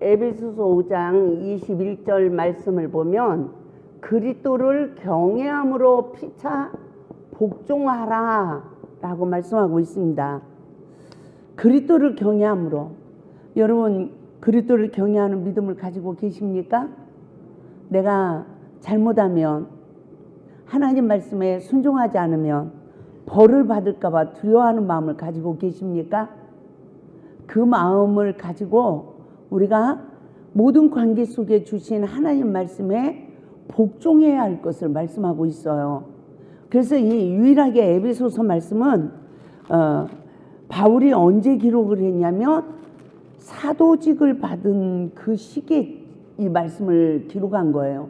에베소서 5장 21절 말씀을 보면 그리스도를 경외함으로 피차 복종하라 라고 말씀하고 있습니다. 그리스도를 경외함으로. 여러분, 그리스도를 경외하는 믿음을 가지고 계십니까? 내가 잘못하면, 하나님 말씀에 순종하지 않으면 벌을 받을까 봐 두려워하는 마음을 가지고 계십니까? 그 마음을 가지고 우리가 모든 관계 속에 주신 하나님 말씀에 복종해야 할 것을 말씀하고 있어요. 그래서 이 유일하게 에베소서 말씀은 바울이 언제 기록을 했냐면 사도직을 받은 그 시기에 이 말씀을 기록한 거예요.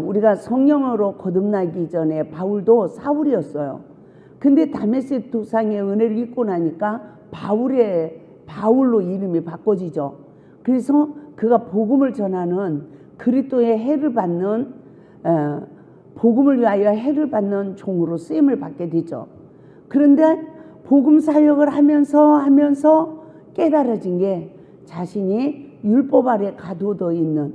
우리가 성령으로 거듭나기 전에 바울도 사울이었어요. 근데 다메섹 도상의 은혜를 입고 나니까 바울로 이름이 바꿔지죠. 그래서 그가 복음을 전하는 그리스도의 해를 받는 복음을 위하여 해를 받는 종으로 쓰임을 받게 되죠. 그런데 복음 사역을 하면서 깨달아진 게 자신이 율법 아래 가둬져 있는,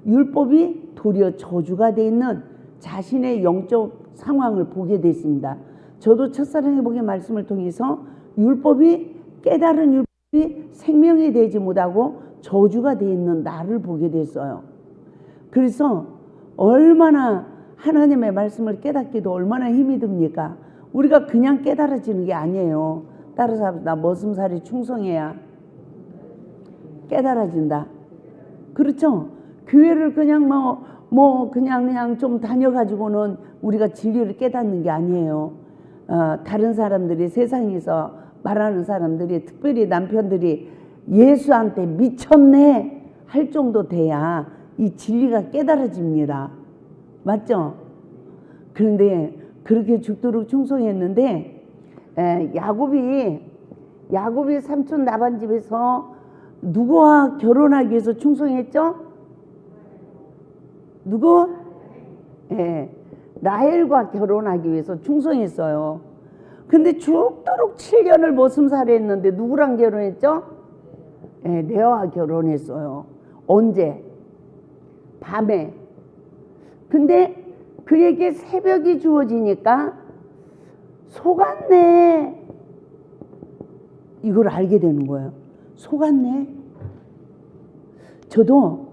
율법이 도리어 저주가 돼 있는 자신의 영적 상황을 보게 됐습니다. 저도 첫사랑의 복의 말씀을 통해서 깨달은 율법이 생명이 되지 못하고 저주가 되어 있는 나를 보게 됐어요. 그래서 얼마나 하나님의 말씀을 깨닫기도 얼마나 힘이 듭니까? 우리가 그냥 깨달아지는 게 아니에요. 따라서 나 머슴살이 충성해야 깨달아진다. 그렇죠? 교회를 그냥 그냥 좀 다녀가지고는 우리가 진리를 깨닫는 게 아니에요. 다른 사람들이, 세상에서 말하는 사람들이, 특별히 남편들이 예수한테 미쳤네 할 정도 돼야 이 진리가 깨달아집니다. 맞죠? 그런데 그렇게 죽도록 충성했는데 야곱이 삼촌 라반 집에서 누구와 결혼하기 위해서 충성했죠? 누구? 라헬과 결혼하기 위해서 충성했어요. 근데 죽도록 7년을 머슴살이 했는데 누구랑 결혼했죠? 레아와 결혼했어요. 언제? 밤에. 근데 그에게 새벽이 주어지니까 속았네, 이걸 알게 되는 거예요. 속았네. 저도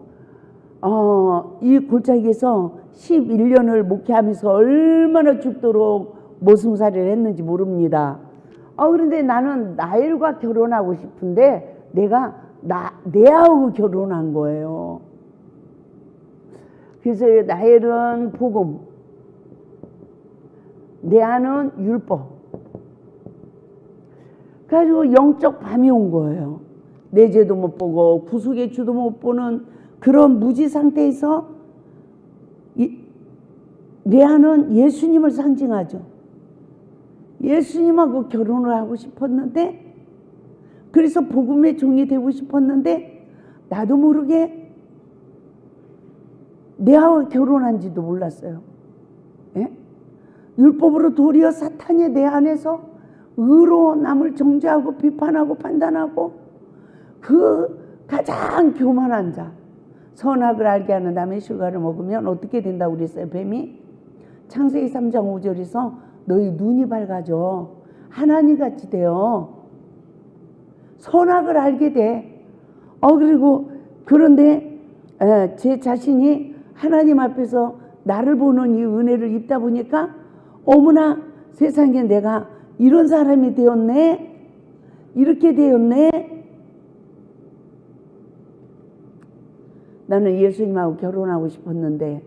이 골짜기에서 11년을 목회하면서 얼마나 죽도록 머슴살이를 했는지 모릅니다. 그런데 나는 라헬과 결혼하고 싶은데 내가 레아하고 결혼한 거예요. 그래서 라헬은 복음, 레아는 율법. 그래가지고 영적 밤이 온 거예요. 내 죄도 못 보고 구속의 주도 못 보는 그런 무지 상태에서 레아는 예수님을 상징하죠. 예수님하고 결혼을 하고 싶었는데, 그래서 복음의 종이 되고 싶었는데 나도 모르게 레아와 결혼한지도 몰랐어요. 율법으로 도리어 사탄이 내 안에서 의로 남을 정죄하고 비판하고 판단하고 그 가장 교만한 자, 선악을 알게 하는 남의 실과를 먹으면 어떻게 된다고 그랬어요? 뱀이 창세기 3장 5절에서 너희 눈이 밝아져 하나님같이 되어 선악을 알게 돼. 그런데 제 자신이 하나님 앞에서 나를 보는 이 은혜를 입다 보니까 어머나 세상에 내가 이런 사람이 되었네, 이렇게 되었네. 나는 예수님하고 결혼하고 싶었는데,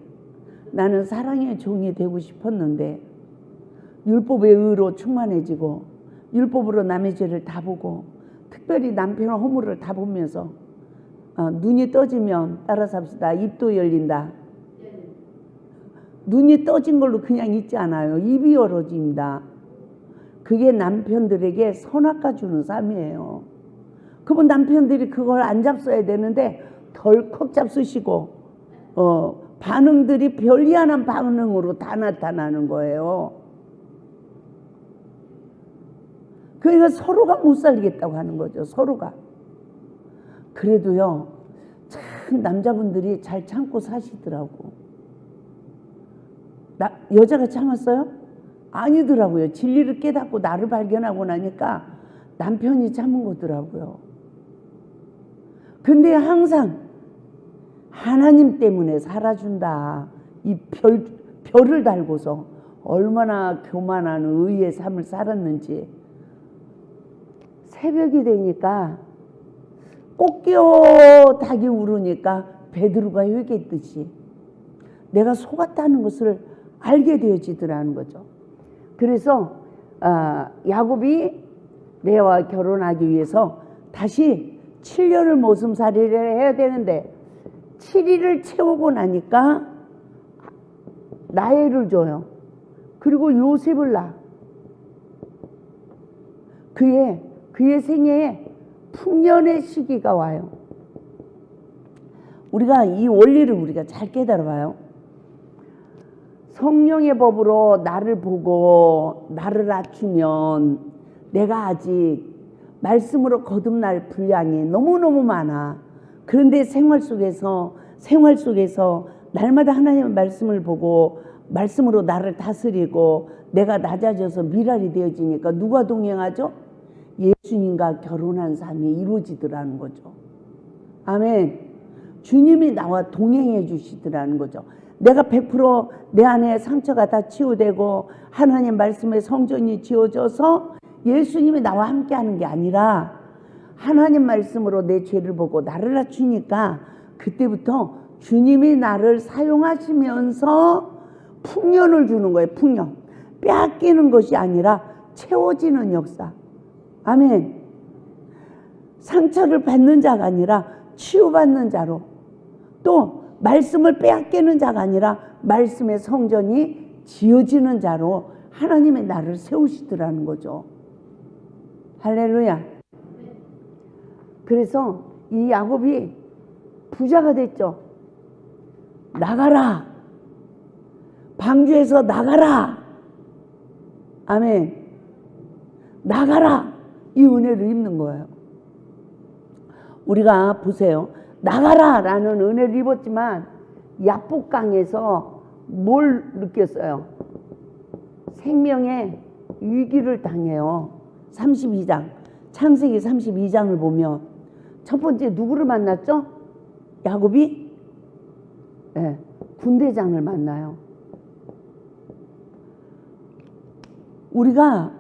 나는 사랑의 종이 되고 싶었는데, 율법의 의로 충만해지고 율법으로 남의 죄를 다 보고, 특별히 남편의 허물을 다 보면서 눈이 떠지면, 따라서 합시다, 입도 열린다. 눈이 떠진 걸로 그냥 있지 않아요. 입이 열어집니다. 그게 남편들에게 선악과 주는 삶이에요. 그분 남편들이 그걸 안 잡숴야 되는데 덜컥 잡수시고 반응들이 별리안한 반응으로 다 나타나는 거예요. 그러니까 서로가 못 살겠다고 하는 거죠. 서로가. 그래도요, 참 남자분들이 잘 참고 사시더라고. 여자가 참았어요? 아니더라고요. 진리를 깨닫고 나를 발견하고 나니까 남편이 참은 거더라고요. 근데 항상 하나님 때문에 살아준다. 이 별을 달고서 얼마나 교만한 의의 삶을 살았는지. 새벽이 되니까 꽃겨 닭이 울으니까 베드로가 회개했듯이 내가 속았다는 것을 알게 되어지더라는 거죠. 그래서 야곱이 레아와 결혼하기 위해서 다시 7년을 모슴살이를 해야 되는데 7일을 채우고 나니까 라헬을 줘요. 그리고 요셉을 낳아. 그의 생애에 풍년의 시기가 와요. 우리가 이 원리를 우리가 잘 깨달아 봐요. 성령의 법으로 나를 보고 나를 낮추면 내가 아직 말씀으로 거듭날 분량이 너무너무 많아. 그런데 생활 속에서 날마다 하나님의 말씀을 보고 말씀으로 나를 다스리고 내가 낮아져서 미랄이 되어지니까 누가 동행하죠? 예수님과 결혼한 삶이 이루어지더라는 거죠. 아멘. 주님이 나와 동행해 주시더라는 거죠. 내가 100% 내 안에 상처가 다 치유되고 하나님 말씀의 성전이 지어져서 예수님이 나와 함께 하는 게 아니라 하나님 말씀으로 내 죄를 보고 나를 낮추니까 그때부터 주님이 나를 사용하시면서 풍년을 주는 거예요. 풍년. 빼앗기는 것이 아니라 채워지는 역사. 아멘. 상처를 받는 자가 아니라 치유받는 자로, 또 말씀을 빼앗기는 자가 아니라 말씀의 성전이 지어지는 자로 하나님의 나를 세우시더라는 거죠. 할렐루야. 그래서 이 야곱이 부자가 됐죠. 나가라. 방주에서 나가라. 아멘. 나가라. 이 은혜를 입는 거예요. 우리가 보세요. 나가라 라는 은혜를 입었지만 야복강에서 뭘 느꼈어요? 생명의 위기를 당해요. 32장, 창세기 32장을 보면 첫 번째 누구를 만났죠? 야곱이 군대장을 만나요. 우리가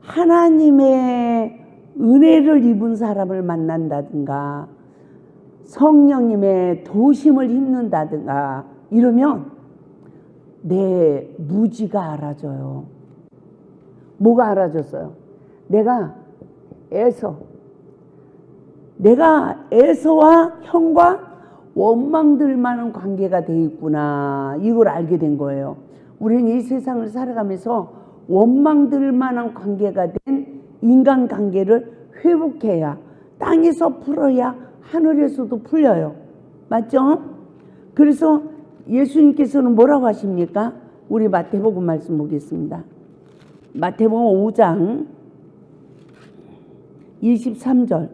하나님의 은혜를 입은 사람을 만난다든가 성령님의 도심을 힘는다든가 이러면 내 무지가 알아져요. 뭐가 알아졌어요? 내가 에서와 형과 원망들 많은 관계가 돼 있구나. 이걸 알게 된 거예요. 우리는 이 세상을 살아가면서 원망들 만한 관계가 된 인간관계를 회복해야, 땅에서 풀어야 하늘에서도 풀려요. 맞죠? 그래서 예수님께서는 뭐라고 하십니까? 우리 마태복음 말씀 보겠습니다. 마태복음 5장 23절.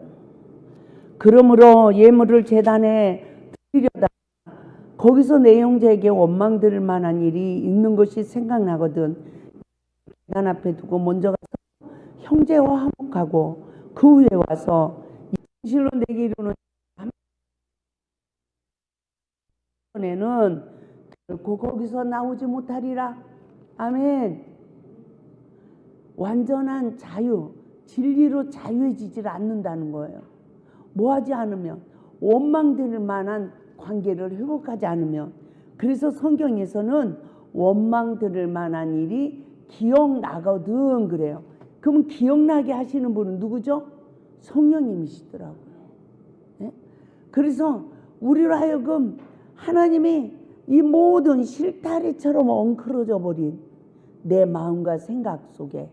그러므로 예물을 제단에 드리려다 거기서 내 형제에게 원망들 만한 일이 있는 것이 생각나거든. 제단 앞에 두고 먼저 가서 형제와 화목하고 그 후에 와서 진실로 내게 이르는 에는 결코 거기서 나오지 못하리라. 아멘. 완전한 자유, 진리로 자유해지질 않는다는 거예요. 뭐하지 않으면, 원망될 만한 관계를 회복하지 않으면. 그래서 성경에서는 원망될 만한 일이 기억나거든 그래요. 그럼 기억나게 하시는 분은 누구죠? 성령님이시더라고요. 네? 그래서 우리로 하여금 하나님이 이 모든 실타래처럼 엉클어져 버린 내 마음과 생각 속에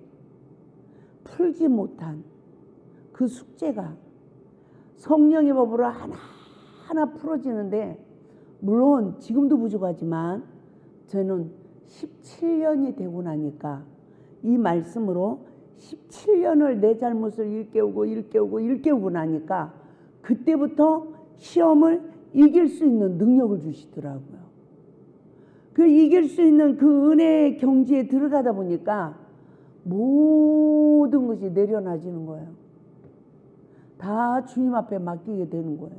풀지 못한 그 숙제가 성령의 법으로 하나하나 풀어지는데, 물론 지금도 부족하지만 저는 17년이 되고 나니까 이 말씀으로 17년을 내 잘못을 일깨우고 나니까 그때부터 시험을 이길 수 있는 능력을 주시더라고요. 그 이길 수 있는 그 은혜의 경지에 들어가다 보니까 모든 것이 내려놔지는 거예요. 다 주님 앞에 맡기게 되는 거예요.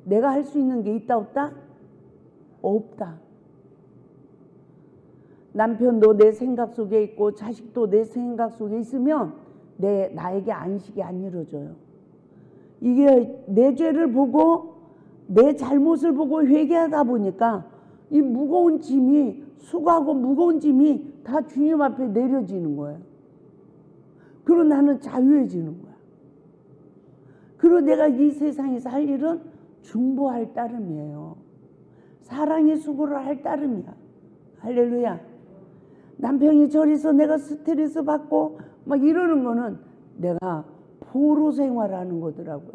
내가 할 수 있는 게 있다 없다? 없다. 남편도 내 생각 속에 있고 자식도 내 생각 속에 있으면 나에게 안식이 안 이루어져요. 이게 내 죄를 보고 내 잘못을 보고 회개하다 보니까 이 무거운 짐이 수고하고 무거운 짐이 다 주님 앞에 내려지는 거예요. 그리고 나는 자유해지는 거야. 그리고 내가 이 세상에서 할 일은 중보할 따름이에요. 사랑의 수고를 할 따름이야. 할렐루야. 남편이 저리서 내가 스트레스 받고 막 이러는 거는 내가 포로 생활하는 거더라고요.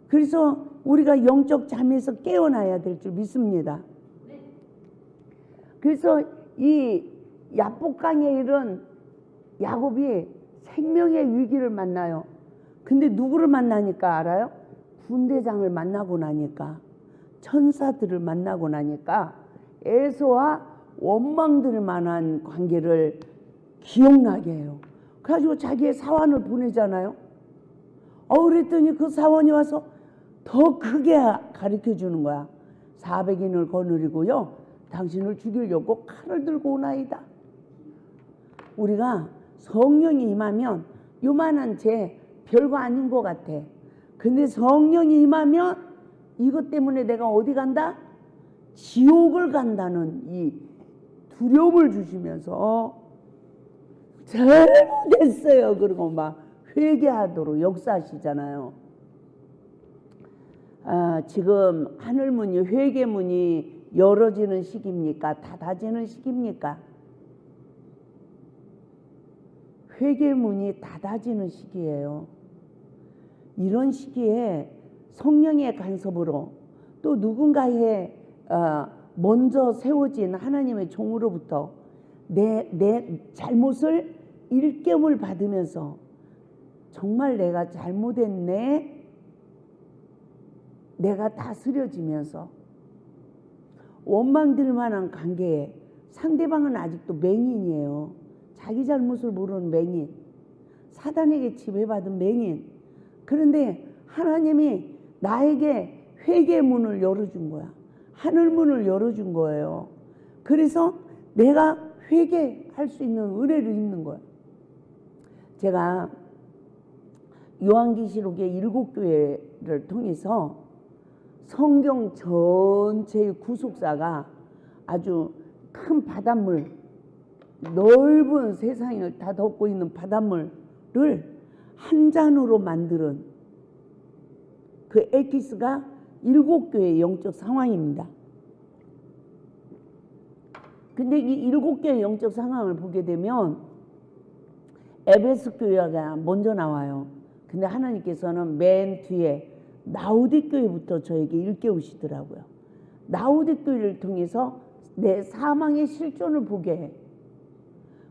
그래서 우리가 영적 잠에서 깨어나야 될 줄 믿습니다. 그래서 이 야복강에 이른 야곱이 생명의 위기를 만나요. 근데 누구를 만나니까 알아요? 군대장을 만나고 나니까, 천사들을 만나고 나니까 에서와 원망들 만한 관계를 기억나게 해요. 그래가지고 자기의 사환을 보내잖아요. 그랬더니 그 사원이 와서 더 크게 가르쳐 주는 거야. 400인을 거느리고요, 당신을 죽이려고 칼을 들고 오나이다. 우리가 성령이 임하면 요만한 죄 별거 아닌 것 같아. 근데 성령이 임하면 이것 때문에 내가 어디 간다? 지옥을 간다는 이 두려움을 주시면서 잘못했어요 그러고 막 회개하도록 역사하시잖아요. 지금 하늘문이, 회개문이 열어지는 시기입니까? 닫아지는 시기입니까? 회개문이 닫아지는 시기예요. 이런 시기에 성령의 간섭으로 또 누군가의 먼저 세워진 하나님의 종으로부터 내 잘못을 일깨움을 받으면서 정말 내가 잘못했네, 내가 다스려지면서 원망될 만한 관계에 상대방은 아직도 맹인이에요. 자기 잘못을 모르는 맹인, 사단에게 지배받은 맹인. 그런데 하나님이 나에게 회개의 문을 열어준 거야. 하늘문을 열어준 거예요. 그래서 내가 회개할 수 있는 은혜를 입는 거야. 제가 요한계시록의 7교회를 통해서 성경 전체의 구속사가 아주 큰 바닷물, 넓은 세상을 다 덮고 있는 바닷물을 한 잔으로 만드는 그 엑기스가 7교회의 영적 상황입니다. 근데 이 7교회의 영적 상황을 보게 되면 에베소 교회가 먼저 나와요. 근데 하나님께서는 맨 뒤에 라오디교회부터 저에게 일깨우시더라고요. 라오디교회를 통해서 내 사망의 실존을 보게 해.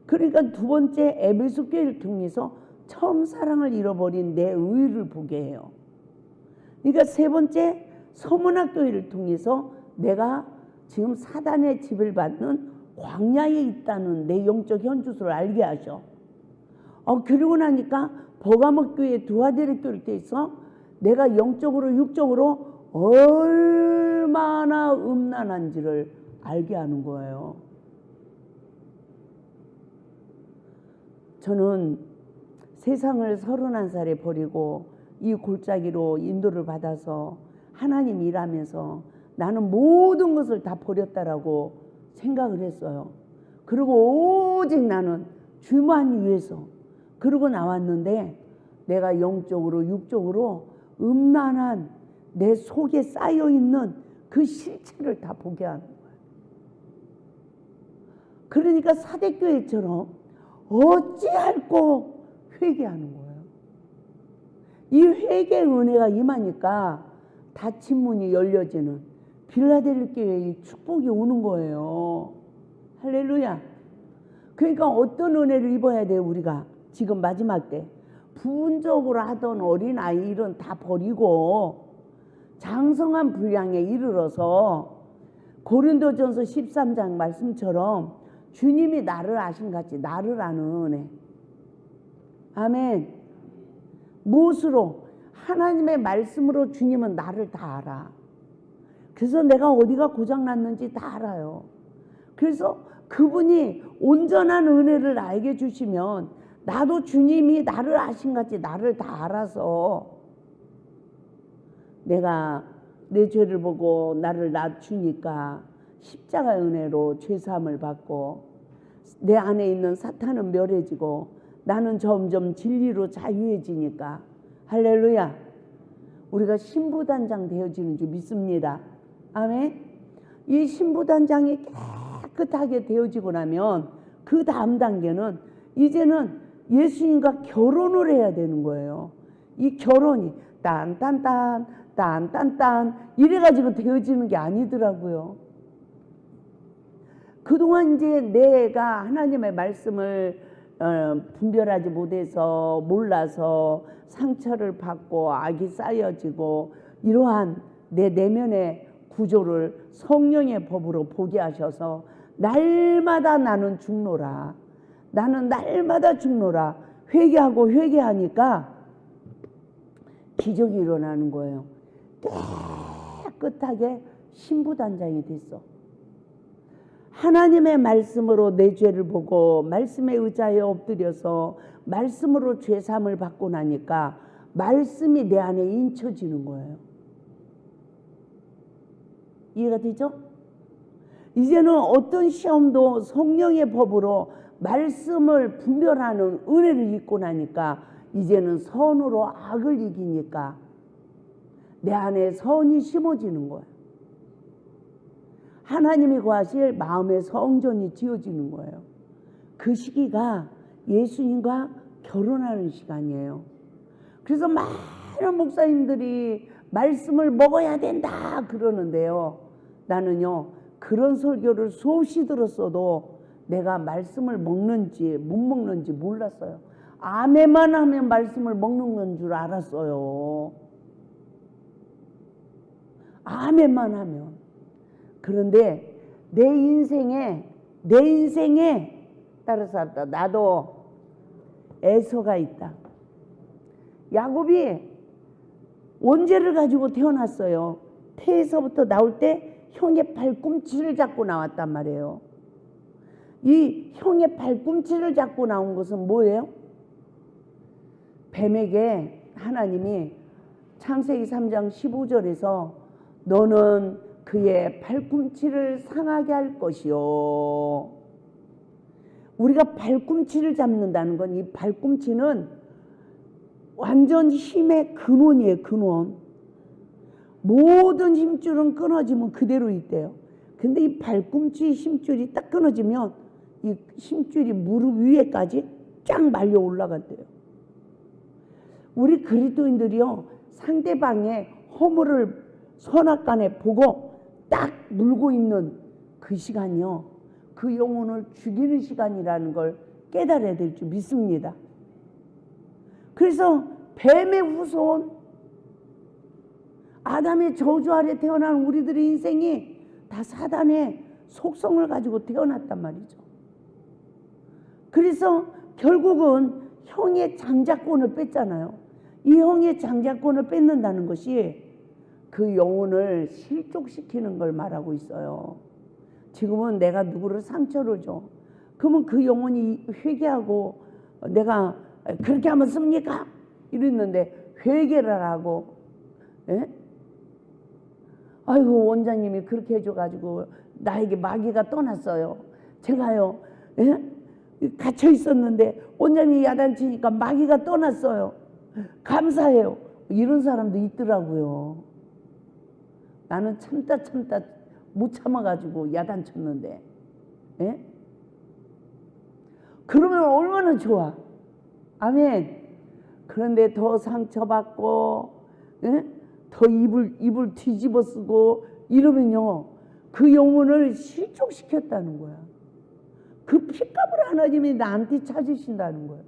그러니까 두 번째 에베소 교회를 통해서 처음 사랑을 잃어버린 내 의를 보게 해요. 그러니까 세 번째 서문학 교회를 통해서 내가 지금 사단의 지배를 받는 광야에 있다는 내 영적 현주소를 알게 하셔. 그러고 나니까 버가목 교회, 두아데르 교회를 통해서 내가 영적으로 육적으로 얼마나 음란한지를 알게 하는 거예요. 저는 세상을 31살에 버리고 이 골짜기로 인도를 받아서 하나님 일하면서 나는 모든 것을 다 버렸다라고 생각을 했어요. 그리고 오직 나는 주만 위해서 그러고 나왔는데 내가 영적으로 육적으로 음란한 내 속에 쌓여있는 그 실체를 다 보게 하는 거예요. 그러니까 사대교회처럼 어찌할꼬 회개하는 거예요. 이 회개의 은혜가 임하니까 닫힌 문이 열려지는 빌라델 교회의 축복이 오는 거예요. 할렐루야. 그러니까 어떤 은혜를 입어야 돼요? 우리가 지금 마지막 때 부분적으로 하던 어린아이 일은 다 버리고 장성한 분량에 이르러서 고린도전서 13장 말씀처럼 주님이 나를 아신 같이 나를 아는 은혜. 아멘. 무엇으로? 하나님의 말씀으로 주님은 나를 다 알아. 그래서 내가 어디가 고장났는지 다 알아요. 그래서 그분이 온전한 은혜를 알게 주시면 나도 주님이 나를 아신 같이 나를 다 알아서 내가 내 죄를 보고 나를 낮추니까 십자가 은혜로 죄사함을 받고 내 안에 있는 사탄은 멸해지고 나는 점점 진리로 자유해지니까 할렐루야. 우리가 신부단장 되어지는 줄 믿습니다. 아멘. 이 신부단장이 깨끗하게 되어지고 나면 그 다음 단계는 이제는 예수님과 결혼을 해야 되는 거예요. 이 결혼이 딴딴딴 딴딴딴 이래가지고 되어지는 게 아니더라고요. 그동안 이제 내가 하나님의 말씀을 분별하지 못해서 몰라서 상처를 받고 악이 쌓여지고 이러한 내 내면의 구조를 성령의 법으로 보게 하셔서 날마다 나는 죽노라. 나는 날마다 죽노라. 회개하고 회개하니까 기적이 일어나는 거예요. 깨끗하게 신부단장이 됐어. 하나님의 말씀으로 내 죄를 보고 말씀의 의자에 엎드려서 말씀으로 죄사함을 받고 나니까 말씀이 내 안에 인쳐지는 거예요. 이해가 되죠? 이제는 어떤 시험도 성령의 법으로 말씀을 분별하는 은혜를 입고 나니까 이제는 선으로 악을 이기니까 내 안에 선이 심어지는 거예요. 하나님이 거하실 마음의 성전이 지어지는 거예요. 그 시기가 예수님과 결혼하는 시간이에요. 그래서 많은 목사님들이 말씀을 먹어야 된다 그러는데요. 나는요 그런 설교를 수없이 들었어도 내가 말씀을 먹는지 못 먹는지 몰랐어요. 아멘만 하면 말씀을 먹는 건 줄 알았어요. 아멘만 하면. 그런데 내 인생에 따라서 나도 에서가 있다. 야곱이 원죄를 가지고 태어났어요. 태에서부터 나올 때 형의 발꿈치를 잡고 나왔단 말이에요. 이 형의 발꿈치를 잡고 나온 것은 뭐예요? 뱀에게 하나님이 창세기 3장 15절에서 너는 그의 발꿈치를 상하게 할 것이요. 우리가 발꿈치를 잡는다는 건 이 발꿈치는 완전 힘의 근원이에요. 근원. 모든 힘줄은 끊어지면 그대로 있대요. 근데 이 발꿈치 힘줄이 딱 끊어지면 이 힘줄이 무릎 위에까지 쫙 말려 올라간대요. 우리 그리스도인들이요 상대방의 허물을 선악간에 보고 딱 물고 있는 그 시간이요 그 영혼을 죽이는 시간이라는 걸 깨달아야 될 줄 믿습니다. 그래서 뱀의 후손 아담의 저주 아래 태어난 우리들의 인생이 다 사단의 속성을 가지고 태어났단 말이죠. 그래서 결국은 형의 장자권을 뺐잖아요. 이 형의 장자권을 뺏는다는 것이 그 영혼을 실족시키는 걸 말하고 있어요. 지금은 내가 누구를 상처를 줘. 그러면 그 영혼이 회개하고 내가 그렇게 하면 씁니까? 이랬는데 회개를 하고 예? 아이고 원장님이 그렇게 해줘가지고 나에게 마귀가 떠났어요. 제가요 예? 갇혀 있었는데 원장님이 야단치니까 마귀가 떠났어요. 감사해요. 이런 사람도 있더라고요. 나는 참다 못 참아가지고 야단쳤는데 예? 그러면 얼마나 좋아. 아멘. 그런데 더 상처받고 예? 더 입을 뒤집어 쓰고 이러면요 그 영혼을 실족시켰다는 거야. 그 핏값을 하나님이 나한테 찾으신다는 거야.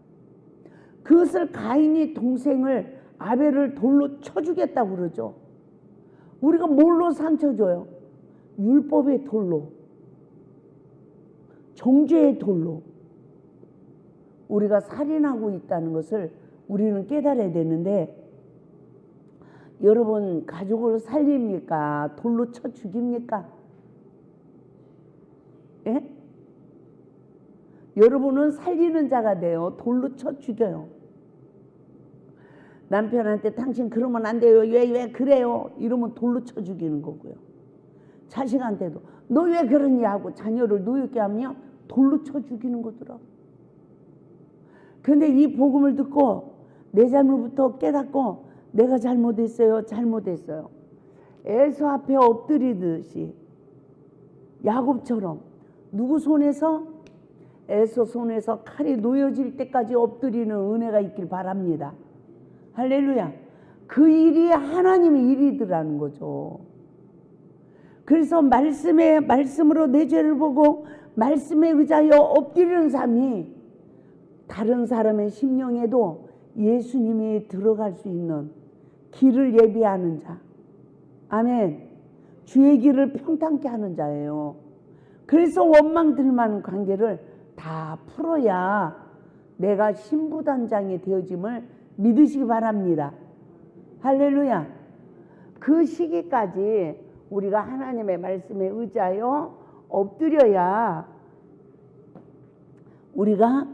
그것을 가인이 동생을 아벨을 돌로 쳐 죽였다고 그러죠. 우리가 뭘로 상처 줘요? 율법의 돌로, 정죄의 돌로 우리가 살인하고 있다는 것을 우리는 깨달아야 되는데, 여러분 가족을 살립니까? 돌로 쳐 죽입니까? 예? 여러분은 살리는 자가 돼요? 돌로 쳐 죽여요? 남편한테 당신 그러면 안 돼요. 왜 그래요? 이러면 돌로 쳐 죽이는 거고요. 자식한테도 너 왜 그러냐 하고 자녀를 노엽게 하면 돌로 쳐 죽이는 거더라. 근데 이 복음을 듣고 내 잘못부터 깨닫고 내가 잘못했어요. 에서 앞에 엎드리듯이 야곱처럼 누구 손에서? 에서 손에서 칼이 놓여질 때까지 엎드리는 은혜가 있길 바랍니다. 할렐루야. 그 일이 하나님의 일이더라는 거죠. 그래서 말씀으로 내 죄를 보고 말씀에 의지하여 엎드리는 삶이 다른 사람의 심령에도 예수님이 들어갈 수 있는 길을 예비하는 자. 아멘. 주의 길을 평탄케 하는 자예요. 그래서 원망들 많은 관계를 다 풀어야 내가 신부단장이 되어짐을 믿으시기 바랍니다. 할렐루야. 그 시기까지 우리가 하나님의 말씀에 의지하여 엎드려야 우리가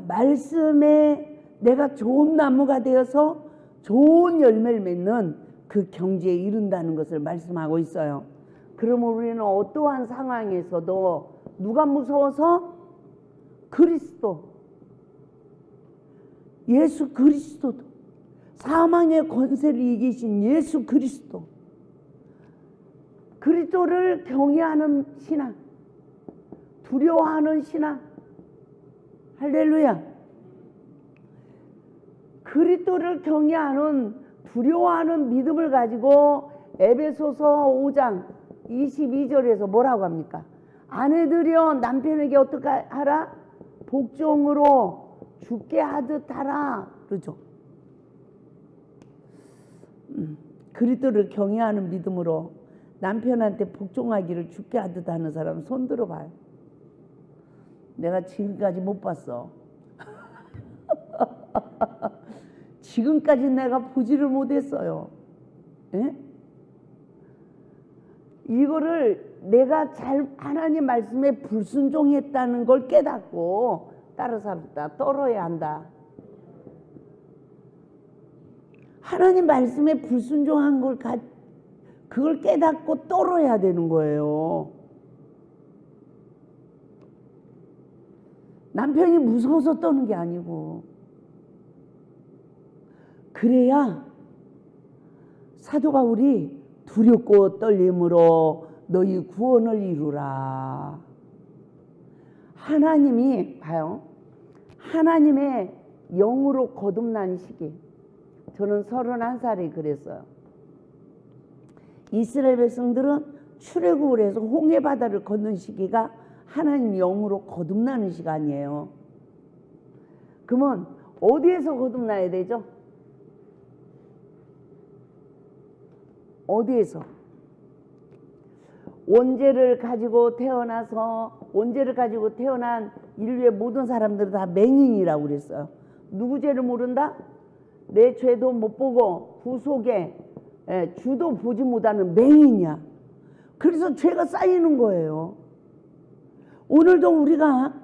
말씀에 내가 좋은 나무가 되어서 좋은 열매를 맺는 그 경지에 이른다는 것을 말씀하고 있어요. 그러면 우리는 어떠한 상황에서도 누가 무서워서? 그리스도, 예수 그리스도, 사망의 권세를 이기신 예수 그리스도, 그리스도를 경외하는 신앙, 두려워하는 신앙. 할렐루야. 그리스도를 경외하는 두려워하는 믿음을 가지고 에베소서 5장 22절에서 뭐라고 합니까? 아내들이여 남편에게 어떻게 하라? 복종으로 죽게 하듯 하라 그러죠. 그리스도를 경외하는 믿음으로 남편한테 복종하기를 죽게 하듯 하는 사람 손 들어봐요. 내가 지금까지 못 봤어. 지금까지 내가 보지를 못했어요. 에? 이거를 내가 하나님 말씀에 불순종했다는 걸 깨닫고 따라 살다 떨어야 한다. 하나님 말씀에 불순종한 걸 그걸 깨닫고 떨어야 되는 거예요. 남편이 무서워서 떠는 게 아니고, 그래야 사도 바울이 두렵고 떨림으로 너희 구원을 이루라. 하나님이 봐요. 하나님의 영으로 거듭난 시기. 저는 31살에 그랬어요. 이스라엘 백성들은 출애굽을 해서 홍해 바다를 건넌 시기가 하나님 영으로 거듭나는 시간이에요. 그러면 어디에서 거듭나야 되죠? 어디에서? 원죄를 가지고 태어난 인류의 모든 사람들은 다 맹인이라고 그랬어요. 누구 죄를 모른다? 내 죄도 못 보고 구속에 주도 보지 못하는 맹인이야. 그래서 죄가 쌓이는 거예요. 오늘도 우리가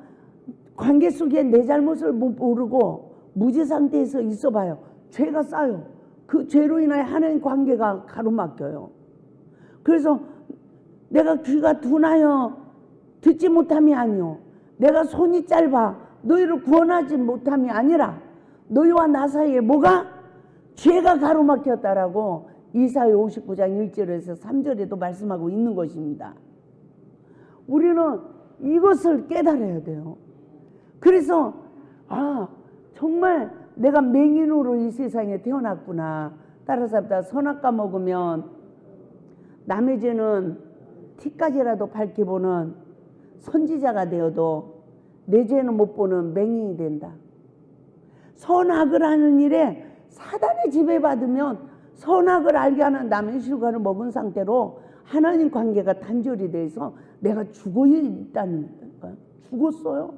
관계 속에 내 잘못을 모르고 무죄 상태에서 있어 봐요. 죄가 쌓여. 그 죄로 인하여 하나님 관계가 가로막혀요. 그래서 내가 귀가 둔하여 듣지 못함이 아니요, 내가 손이 짧아 너희를 구원하지 못함이 아니라 너희와 나 사이에 뭐가? 죄가 가로막혔다라고 이사야 59장 1절에서 3절에도 말씀하고 있는 것입니다. 우리는 이것을 깨달아야 돼요. 그래서 정말 내가 맹인으로 이 세상에 태어났구나. 따라서 선악과 먹으면 남의 죄는 티까지라도 밝혀보는 선지자가 되어도 내 죄는 못 보는 맹인이 된다. 선악을 하는 일에 사단의 지배받으면 선악을 알게 하는 남의 실과를 먹은 상태로 하나님 관계가 단절이 돼서 내가 죽어 있다는 거예요. 죽었어요.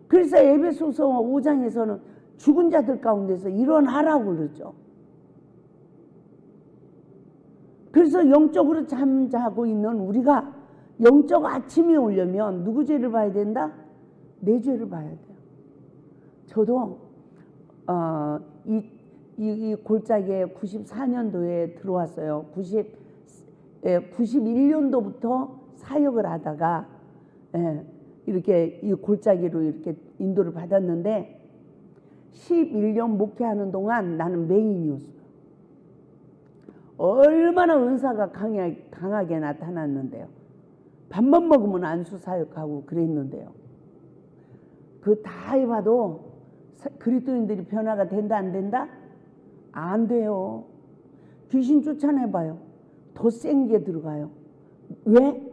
그래서 에베소서 5장에서는 죽은 자들 가운데서 일어나라고 그러죠. 그래서 영적으로 잠자고 있는 우리가 영적 아침이 오려면 누구 죄를 봐야 된다? 내 죄를 봐야 돼요. 저도 이 골짜기에 94년도에 들어왔어요. 91년도부터 사역을 하다가 이렇게 이 골짜기로 이렇게 인도를 받았는데 11년 목회하는 동안 나는 맹인이었어요. 얼마나 은사가 강하게 나타났는데요. 밥만 먹으면 안수 사역하고 그랬는데요. 그 다 해봐도 그리스도인들이 변화가 된다 안 된다? 안 돼요. 귀신 쫓아내봐요. 더 센 게 들어가요. 왜?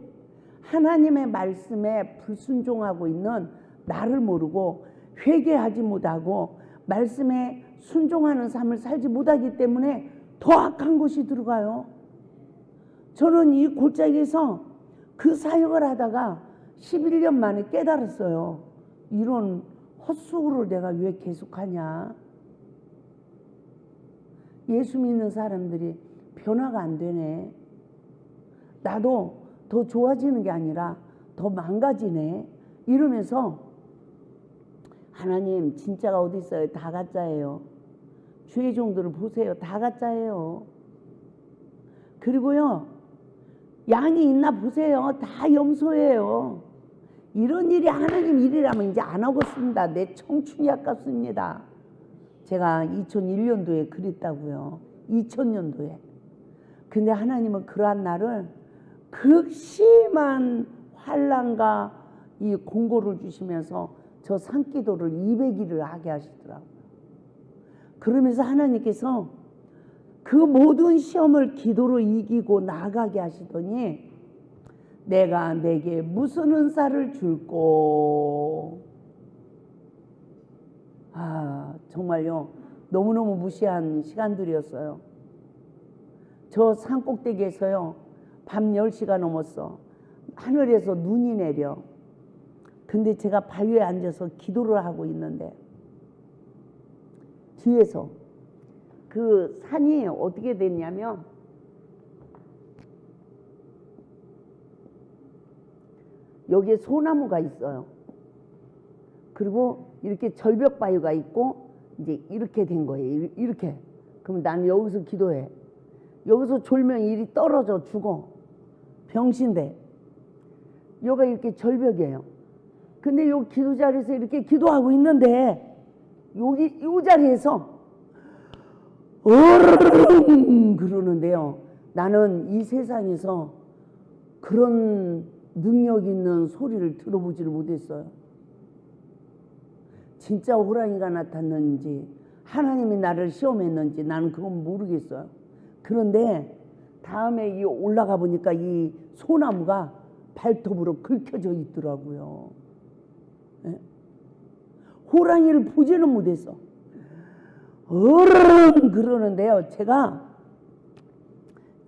하나님의 말씀에 불순종하고 있는 나를 모르고 회개하지 못하고 말씀에 순종하는 삶을 살지 못하기 때문에 더 악한 것이 들어가요. 저는 이 골짜기에서 그 사역을 하다가 11년 만에 깨달았어요. 이런 헛수고를 내가 왜 계속하냐. 예수 믿는 사람들이 변화가 안 되네. 나도 더 좋아지는 게 아니라 더 망가지네. 이러면서 하나님 진짜가 어디 있어요? 다 가짜예요. 주의 종들을 보세요. 다 가짜예요. 그리고요, 양이 있나 보세요. 다 염소예요. 이런 일이 하나님 일이라면 이제 안 하겠습니다. 내 청춘이 아깝습니다. 제가 2001년도에 그랬다고요. 2000년도에. 근데 하나님은 그러한 나를 극심한 환난과 이 공고를 주시면서 저 산기도를 200일을 하게 하시더라고요. 그러면서 하나님께서 그 모든 시험을 기도로 이기고 나가게 하시더니 내가 내게 무슨 은사를 줄꼬. 정말요, 너무너무 무시한 시간들이었어요. 저 산꼭대기에서요, 밤 10시가 넘었어. 하늘에서 눈이 내려. 근데 제가 바위에 앉아서 기도를 하고 있는데 뒤에서 그 산이 어떻게 됐냐면 여기에 소나무가 있어요. 그리고 이렇게 절벽 바위가 있고 이제 이렇게 된 거예요. 이렇게. 그럼 나는 여기서 기도해. 여기서 졸면 일이 떨어져 죽어. 병신돼. 여기가 이렇게 절벽이에요. 근데 요 기도 자리에서 이렇게 기도하고 있는데 여기 요 자리에서 어르릉 그러는데요. 나는 이 세상에서 그런 능력 있는 소리를 들어보지를 못했어요. 진짜 호랑이가 나탔는지 하나님이 나를 시험했는지 나는 그건 모르겠어요. 그런데 다음에 이 올라가 보니까 이 소나무가 발톱으로 긁혀져 있더라고요. 네? 호랑이를 보지는 못했어. 어르릉 그러는데요. 제가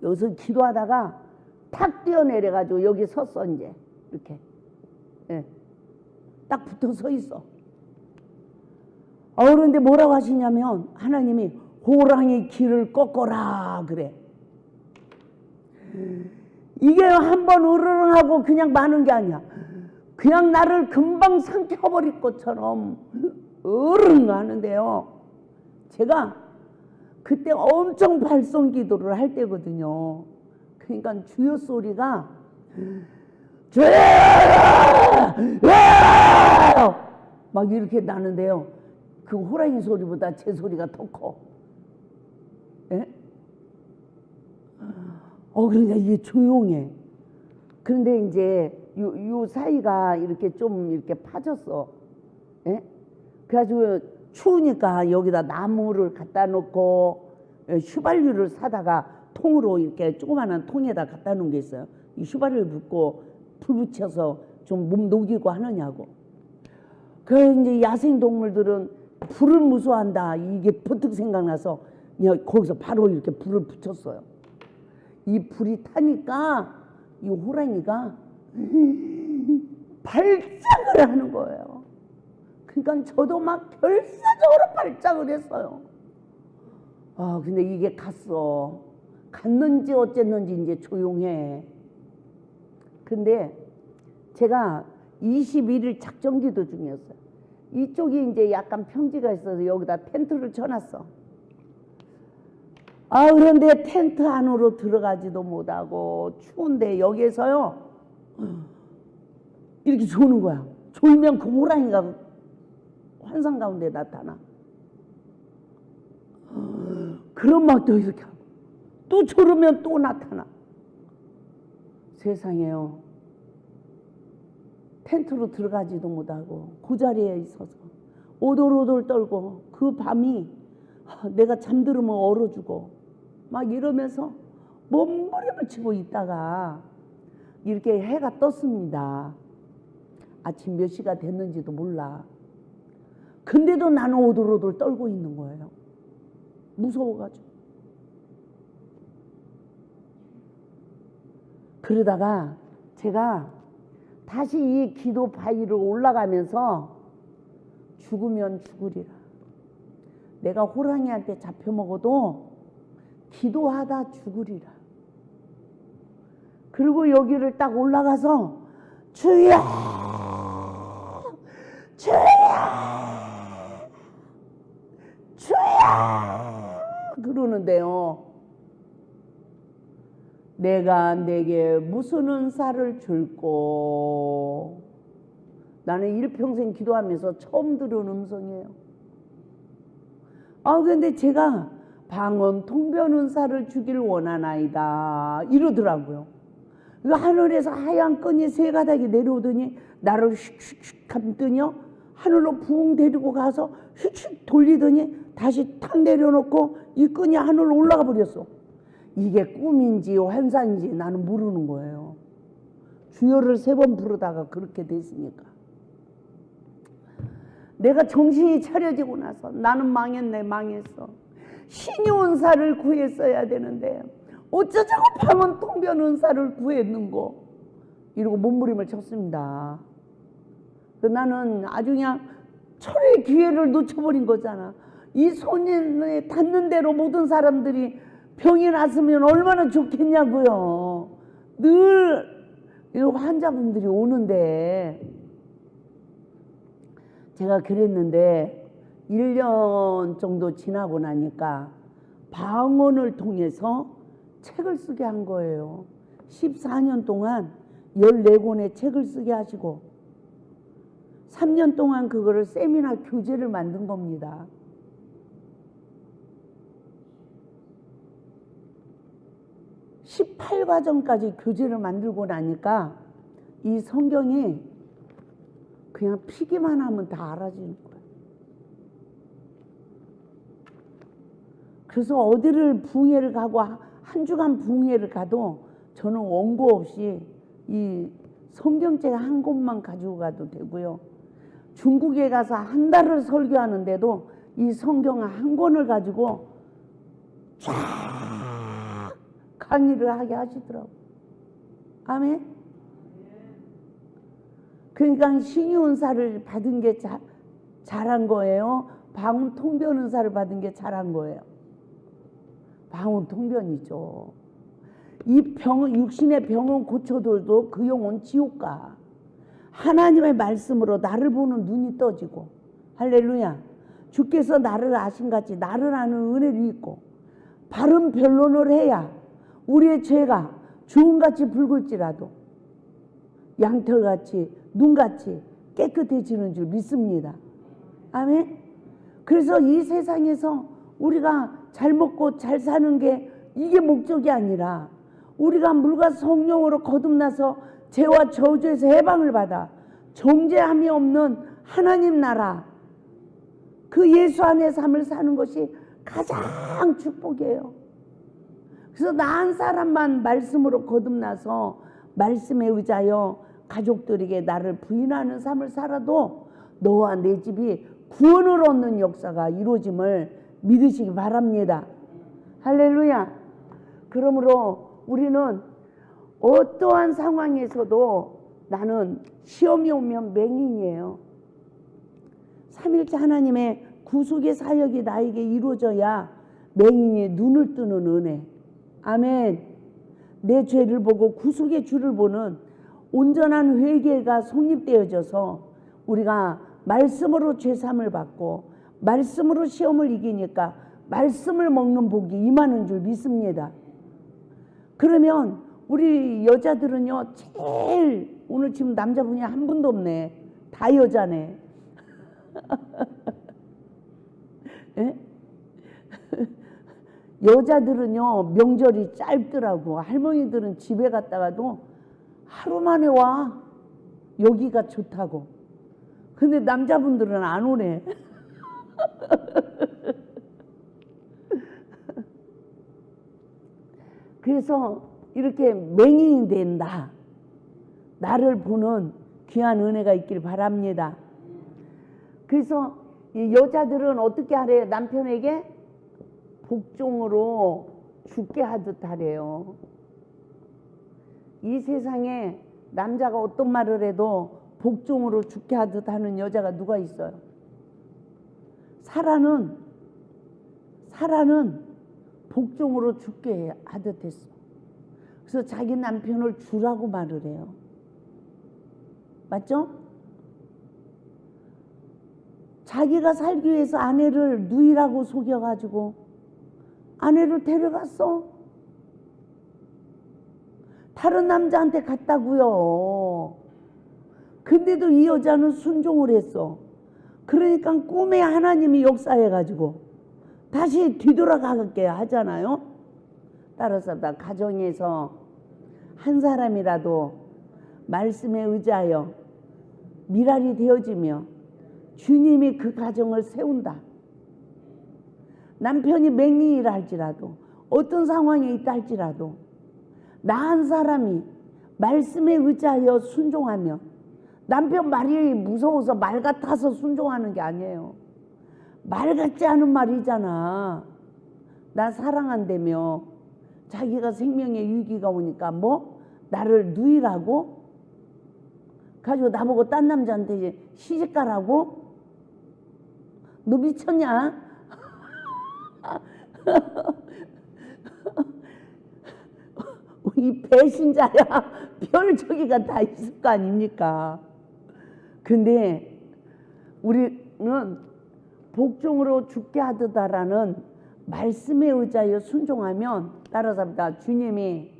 여기서 기도하다가 탁 뛰어내려가지고 여기 섰어. 이제 이렇게 딱 붙어 서 있어. 그런데 뭐라고 하시냐면 하나님이 호랑이 귀를 꺾어라 그래. 이게 한번 으르릉 하고 그냥 마는 게 아니야. 그냥 나를 금방 삼켜버릴 것처럼 으르릉 하는데요. 제가 그때 엄청 발성 기도를 할 때거든요. 그러니까 주여 소리가 주여 막 이렇게 나는데요. 그 호랑이 소리보다 제 소리가 더 커. 예? 그러니까 이게 조용해. 그런데 이제 요 사이가 이렇게 좀 이렇게 파졌어. 예? 그래가지고 추우니까 여기다 나무를 갖다 놓고 휘발유를 사다가 통으로 이렇게 조그마한 통에다 갖다 놓은 게 있어요. 이 휘발유를 붓고 불 붙여서 좀 몸 녹이고 하느냐고. 그 이제 야생 동물들은 불을 무서워한다. 이게 버뜩 생각나서 그냥 거기서 바로 이렇게 불을 붙였어요. 이 불이 타니까 이 호랑이가 발작을 하는 거예요. 그러니까 저도 막 결사적으로 발작을 했어요. 근데 이게 갔어. 갔는지 어쨌는지 이제 조용해. 근데 제가 21일 작전기도 중이었어요. 이쪽이 이제 약간 평지가 있어서 여기다 텐트를 쳐놨어. 그런데 텐트 안으로 들어가지도 못하고 추운데 여기에서요 이렇게 조는 거야. 졸면 그 호랑이가 환상 가운데 나타나. 그럼 막 또 이렇게 하고 또 졸으면 또 나타나. 세상에요. 텐트로 들어가지도 못하고 그 자리에 있어서 오돌오돌 떨고 그 밤이 내가 잠들으면 얼어 죽어 막 이러면서 몸부림을 치고 있다가 이렇게 해가 떴습니다. 아침 몇 시가 됐는지도 몰라. 근데도 나는 오돌오돌 떨고 있는 거예요. 무서워가지고. 그러다가 제가 다시 이 기도 바위를 올라가면서 죽으면 죽으리라. 내가 호랑이한테 잡혀 먹어도 기도하다 죽으리라. 그리고 여기를 딱 올라가서 주여 주여 주여 그러는데요. 내가 내게 무슨 은사를 줄꼬. 나는 일평생 기도하면서 처음 들은 음성이에요. 근데 제가 방언 통변 은사를 주길 원하나이다 이러더라고요. 하늘에서 하얀 끈이 세 가닥이 내려오더니 나를 슉슉슉 감더니 하늘로 붕 데리고 가서 휙휙 돌리더니 다시 탁 내려놓고 이 끈이 하늘로 올라가 버렸어. 이게 꿈인지 환상인지 나는 모르는 거예요. 주여를 3번 부르다가 그렇게 됐으니까. 내가 정신이 차려지고 나서 나는 망했네. 망했어. 신의 은사를 구했어야 되는데 어쩌자고 방언 통변 은사를 구했는고 이러고 몸부림을 쳤습니다. 나는 아주 그냥 철의 기회를 놓쳐버린 거잖아. 이 손에 닿는 대로 모든 사람들이 병이 났으면 얼마나 좋겠냐고요. 늘 환자분들이 오는데 제가 그랬는데 1년 정도 지나고 나니까 방언을 통해서 책을 쓰게 한 거예요. 14년 동안 14권의 책을 쓰게 하시고 3년 동안 그거를 세미나 교재를 만든 겁니다. (18과정까지) 교재를 만들고 나니까 이 성경이 그냥 피기만 하면 다 알아지는 거예요. 그래서 어디를 부흥회를 가고 한 주간 부흥회를 가도 저는 원고 없이 이 성경책 한 권만 가지고 가도 되고요. 중국에 가서 한 달을 설교하는데도 이 성경 한 권을 가지고 쫙 강의를 하게 하시더라고요. 아멘. 그러니까 신의 은사를 받은 게 잘한 거예요. 방언 통변 은사를 받은 게 잘한 거예요. 방언 통변이죠. 이 육신의 병은 고쳐도 그 영혼 지옥 가. 하나님의 말씀으로 나를 보는 눈이 떠지고, 할렐루야. 주께서 나를 아신같이 나를 아는 은혜를 입고 바른 변론을 해야 우리의 죄가 주홍같이 붉을지라도 양털같이 눈같이 깨끗해지는 줄 믿습니다. 아멘. 그래서 이 세상에서 우리가 잘 먹고 잘 사는 게 이게 목적이 아니라 우리가 물과 성령으로 거듭나서 죄와 저주에서 해방을 받아 정죄함이 없는 하나님 나라, 그 예수 안의 삶을 사는 것이 가장 축복이에요. 그래서 나 한 사람만 말씀으로 거듭나서 말씀에 의지하여 가족들에게 나를 부인하는 삶을 살아도 너와 내 집이 구원을 얻는 역사가 이루어짐을 믿으시기 바랍니다. 할렐루야. 그러므로 우리는 어떠한 상황에서도 나는 시험이 오면 맹인이에요. 삼일째 하나님의 구속의 사역이 나에게 이루어져야 맹인이 눈을 뜨는 은혜. 아멘. 내 죄를 보고 구속의 주를 보는 온전한 회개가 성립되어져서 우리가 말씀으로 죄사함을 받고 말씀으로 시험을 이기니까 말씀을 먹는 복이 임하는 줄 믿습니다. 그러면 우리 여자들은요, 제일 오늘 지금 남자분이 한 분도 없네. 다 여자네. 예? 여자들은요, 명절이 짧더라고. 할머니들은 집에 갔다가도 하루 만에 와. 여기가 좋다고. 근데 남자분들은 안 오네. 그래서 이렇게 맹인이 된다. 나를 보는 귀한 은혜가 있길 바랍니다. 그래서 이 여자들은 어떻게 하래요? 남편에게 복종으로 죽게 하듯 하래요. 이 세상에 남자가 어떤 말을 해도 복종으로 죽게 하듯 하는 여자가 누가 있어요? 사라는 복종으로 죽게 하듯 했어. 그래서 자기 남편을 주라고 말을 해요. 맞죠? 자기가 살기 위해서 아내를 누이라고 속여가지고 아내를 데려갔어. 다른 남자한테 갔다고요. 근데도 이 여자는 순종을 했어. 그러니까 꿈에 하나님이 역사해가지고 다시 뒤돌아가게 하잖아요. 따라서 나 가정에서 한 사람이라도 말씀에 의지하여 미랄이 되어지며 주님이 그 가정을 세운다. 남편이 맹인이라 할지라도 어떤 상황에 있다 할지라도 나 한 사람이 말씀에 의지하여 순종하며 남편 말이 무서워서 말 같아서 순종하는 게 아니에요. 말 같지 않은 말이잖아. 나 사랑한다며 자기가 생명의 위기가 오니까 뭐 나를 누이라고 가지고 나보고 딴 남자한테 시집 가라고? 너 미쳤냐? 이 배신자야. 별 저기가 다 있을 거 아닙니까? 근데 우리는 복종으로 죽게 하듯하라는 말씀에 의지하여 순종하면 따라잡다 주님이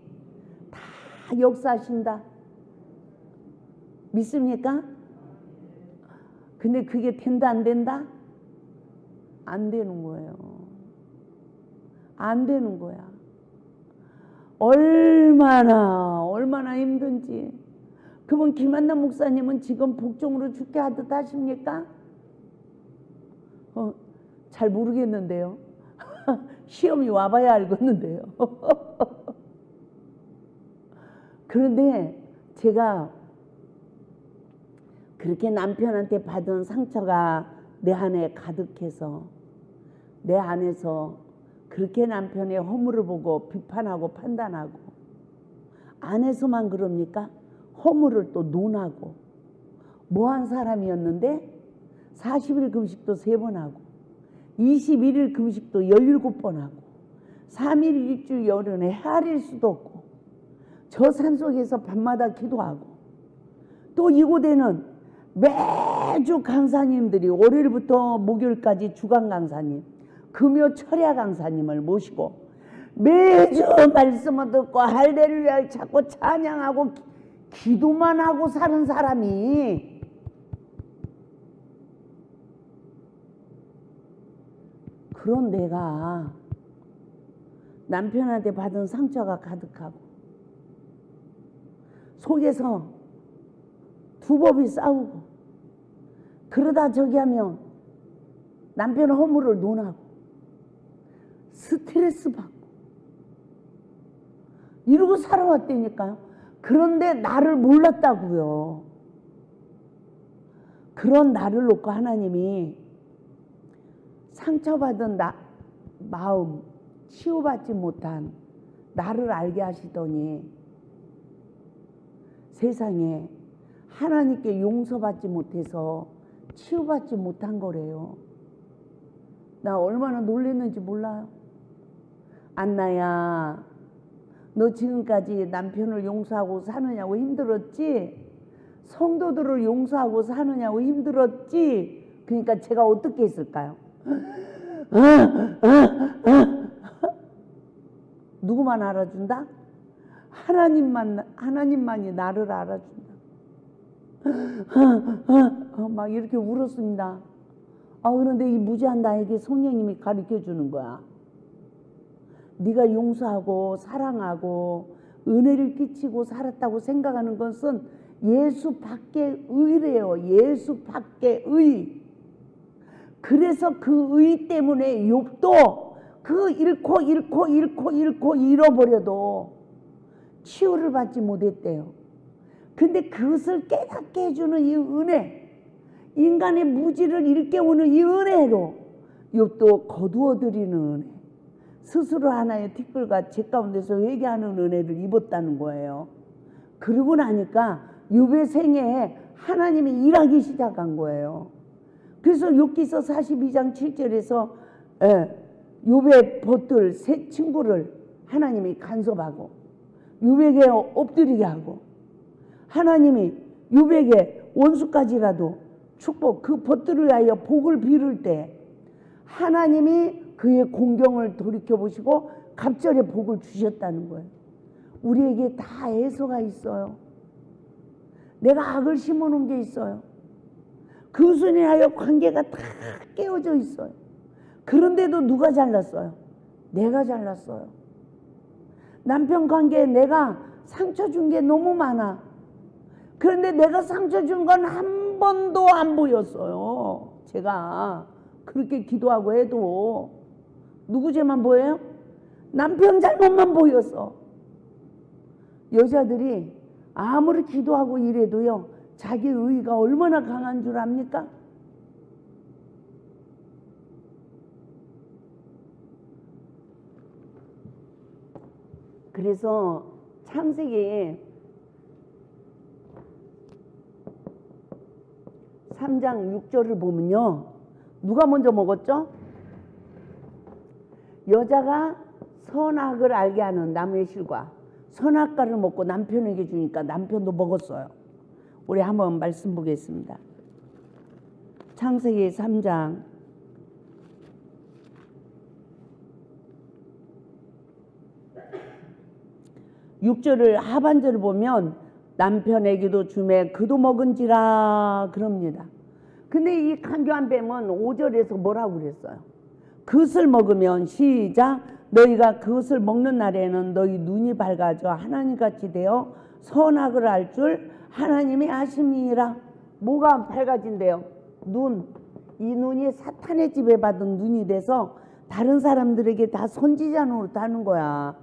다 역사하신다. 믿습니까? 근데 그게 된다 안 된다? 안 되는 거예요. 안 되는 거야. 얼마나 힘든지. 그러면 김한남 목사님은 지금 복종으로 죽게 하듯 하십니까? 잘 모르겠는데요. 시험이 와봐야 알겠는데요. 그런데 제가 그렇게 남편한테 받은 상처가 내 안에 가득해서 내 안에서 그렇게 남편의 허물을 보고 비판하고 판단하고 안에서만 그럽니까? 허물을 또 논하고 뭐한 사람이었는데 40일 금식도 3번 하고 21일 금식도 17번 하고 3일 일주 열흘에 헤아릴 수도 없고 저 산속에서 밤마다 기도하고 또 이곳에는 매주 강사님들이 월요일부터 목요일까지 주간 강사님 금요 철야 강사님을 모시고 매주 말씀을 듣고 할렐루야 자꾸 찬양하고 기도만 하고 사는 사람이 그런 내가 남편한테 받은 상처가 가득하고 속에서 두법이 싸우고 그러다 저기 하면 남편 허물을 논하고 스트레스 받고 이러고 살아왔다니까요. 그런데 나를 몰랐다고요. 그런 나를 놓고 하나님이 상처받은 마음, 치유받지 못한 나를 알게 하시더니 세상에 하나님께 용서받지 못해서 치유받지 못한 거래요. 나 얼마나 놀랐는지 몰라요. 안나야, 너 지금까지 남편을 용서하고 사느냐고 힘들었지? 성도들을 용서하고 사느냐고 힘들었지? 그러니까 제가 어떻게 했을까요? 누구만 알아준다? 하나님만이 나를 알아준다. 막 이렇게 울었습니다. 그런데 이 무지한 나에게 성령님이 가르쳐 주는 거야. 네가 용서하고 사랑하고 은혜를 끼치고 살았다고 생각하는 것은 예수 밖의 의래요. 예수 밖의 의. 그래서 그 의 때문에 욥도 그 잃고 잃어버려도 치유를 받지 못했대요. 근데 그것을 깨닫게 해주는 이 은혜, 인간의 무지를 일깨우는 이 은혜로 욥도 거두어드리는 은혜, 스스로 하나의 티끌과 제 가운데서 회개하는 은혜를 입었다는 거예요. 그러고 나니까 욥의 생애에 하나님이 일하기 시작한 거예요. 그래서 욥기서 42장 7절에서 욥의 벗들 세 친구를 하나님이 간섭하고 욥에게 엎드리게 하고 하나님이 욥에게 원수까지라도 축복, 그 벗들을 위하여 복을 빌을 때 하나님이 그의 공경을 돌이켜보시고 갑절에 복을 주셨다는 거예요. 우리에게 다 애서가 있어요. 내가 악을 심어놓은 게 있어요. 그것을 인하여 관계가 다 깨어져 있어요. 그런데도 누가 잘났어요? 내가 잘났어요. 남편 관계에 내가 상처 준 게 너무 많아. 그런데 내가 상처 준 건 한 번도 안 보였어요. 제가 그렇게 기도하고 해도 누구 죄만 보여요? 남편 잘못만 보였어. 여자들이 아무리 기도하고 이래도요, 자기 의의가 얼마나 강한 줄 압니까? 그래서 창세기 3장 6절을 보면요, 누가 먼저 먹었죠? 여자가 선악을 알게 하는 나무의 실과 선악과를 먹고 남편에게 주니까 남편도 먹었어요. 우리 한번 말씀 보겠습니다. 창세기 3장 6절을 하반절을 보면 남편에게도 주매 그도 먹은지라 그럽니다. 근데 이 간교한 뱀은 5절에서 뭐라고 그랬어요? 그것을 먹으면 시작, 너희가 그것을 먹는 날에는 너희 눈이 밝아져 하나님같이 되어 선악을 알 줄 하나님이 아심이니라. 뭐가 밝아진대요? 눈. 이 눈이 사탄의 지배받은 눈이 돼서 다른 사람들에게 다 선지자 노릇하는 거야.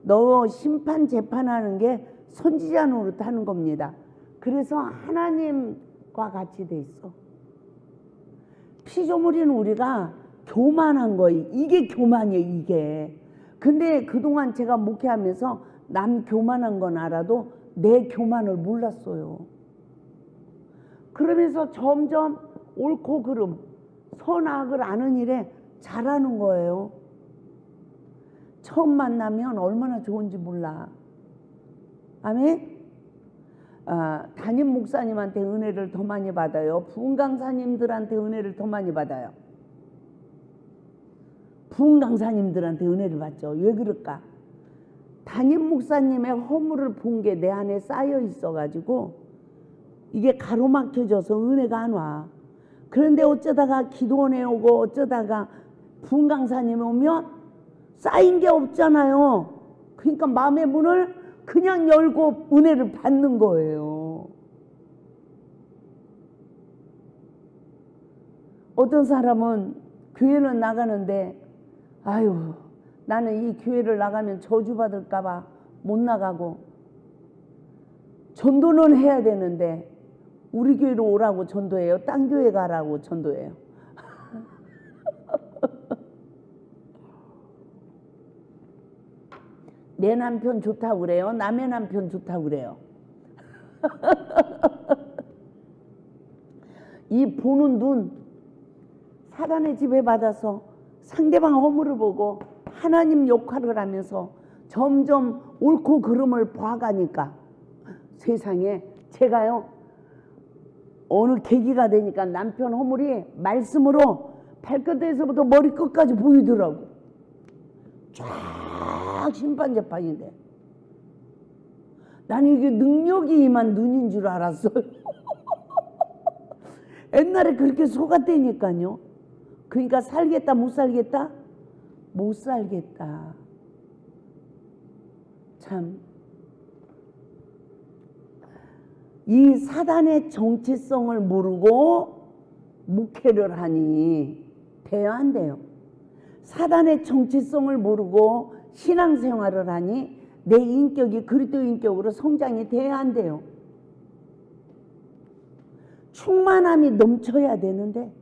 너 심판 재판하는 게 선지자 노릇하는 겁니다. 그래서 하나님과 같이 돼 있어. 피조물인 우리가 교만한 거예요. 이게 교만이에요, 이게. 근데 그동안 제가 목회하면서 남 교만한 건 알아도 내 교만을 몰랐어요. 그러면서 점점 옳고 그름, 선악을 아는 일에 잘하는 거예요. 처음 만나면 얼마나 좋은지 몰라. 아멘? 담임 목사님한테 은혜를 더 많이 받아요? 부흥 강사님들한테 은혜를 더 많이 받아요? 부흥 강사님들한테 은혜를 받죠. 왜 그럴까? 담임 목사님의 허물을 본 게 내 안에 쌓여 있어가지고 이게 가로막혀져서 은혜가 안 와. 그런데 어쩌다가 기도원에 오고 어쩌다가 부흥 강사님 오면 쌓인 게 없잖아요. 그러니까 마음의 문을 그냥 열고 은혜를 받는 거예요. 어떤 사람은 교회는 나가는데 아유, 나는 이 교회를 나가면 저주받을까 봐 못 나가고 전도는 해야 되는데 우리 교회로 오라고 전도해요? 딴 교회 가라고 전도해요? 내 남편 좋다고 그래요? 남의 남편 좋다고 그래요? 이 보는 눈, 사단의 지배받아서 상대방 허물을 보고 하나님 역할을 하면서 점점 옳고 그름을 봐가니까 세상에 제가요 어느 계기가 되니까 남편 허물이 말씀으로 발끝에서부터 머리끝까지 보이더라고. 쫙 심판재판인데 나는 이게 능력이 임한 눈인 줄 알았어요. 옛날에 그렇게 속았다니까요. 그러니까 살겠다 못 살겠다? 못 살겠다. 참, 이 사단의 정체성을 모르고 목회를 하니 돼야 안 돼요. 사단의 정체성을 모르고 신앙생활을 하니 내 인격이 그리스도 인격으로 성장이 돼야 안 돼요. 충만함이 넘쳐야 되는데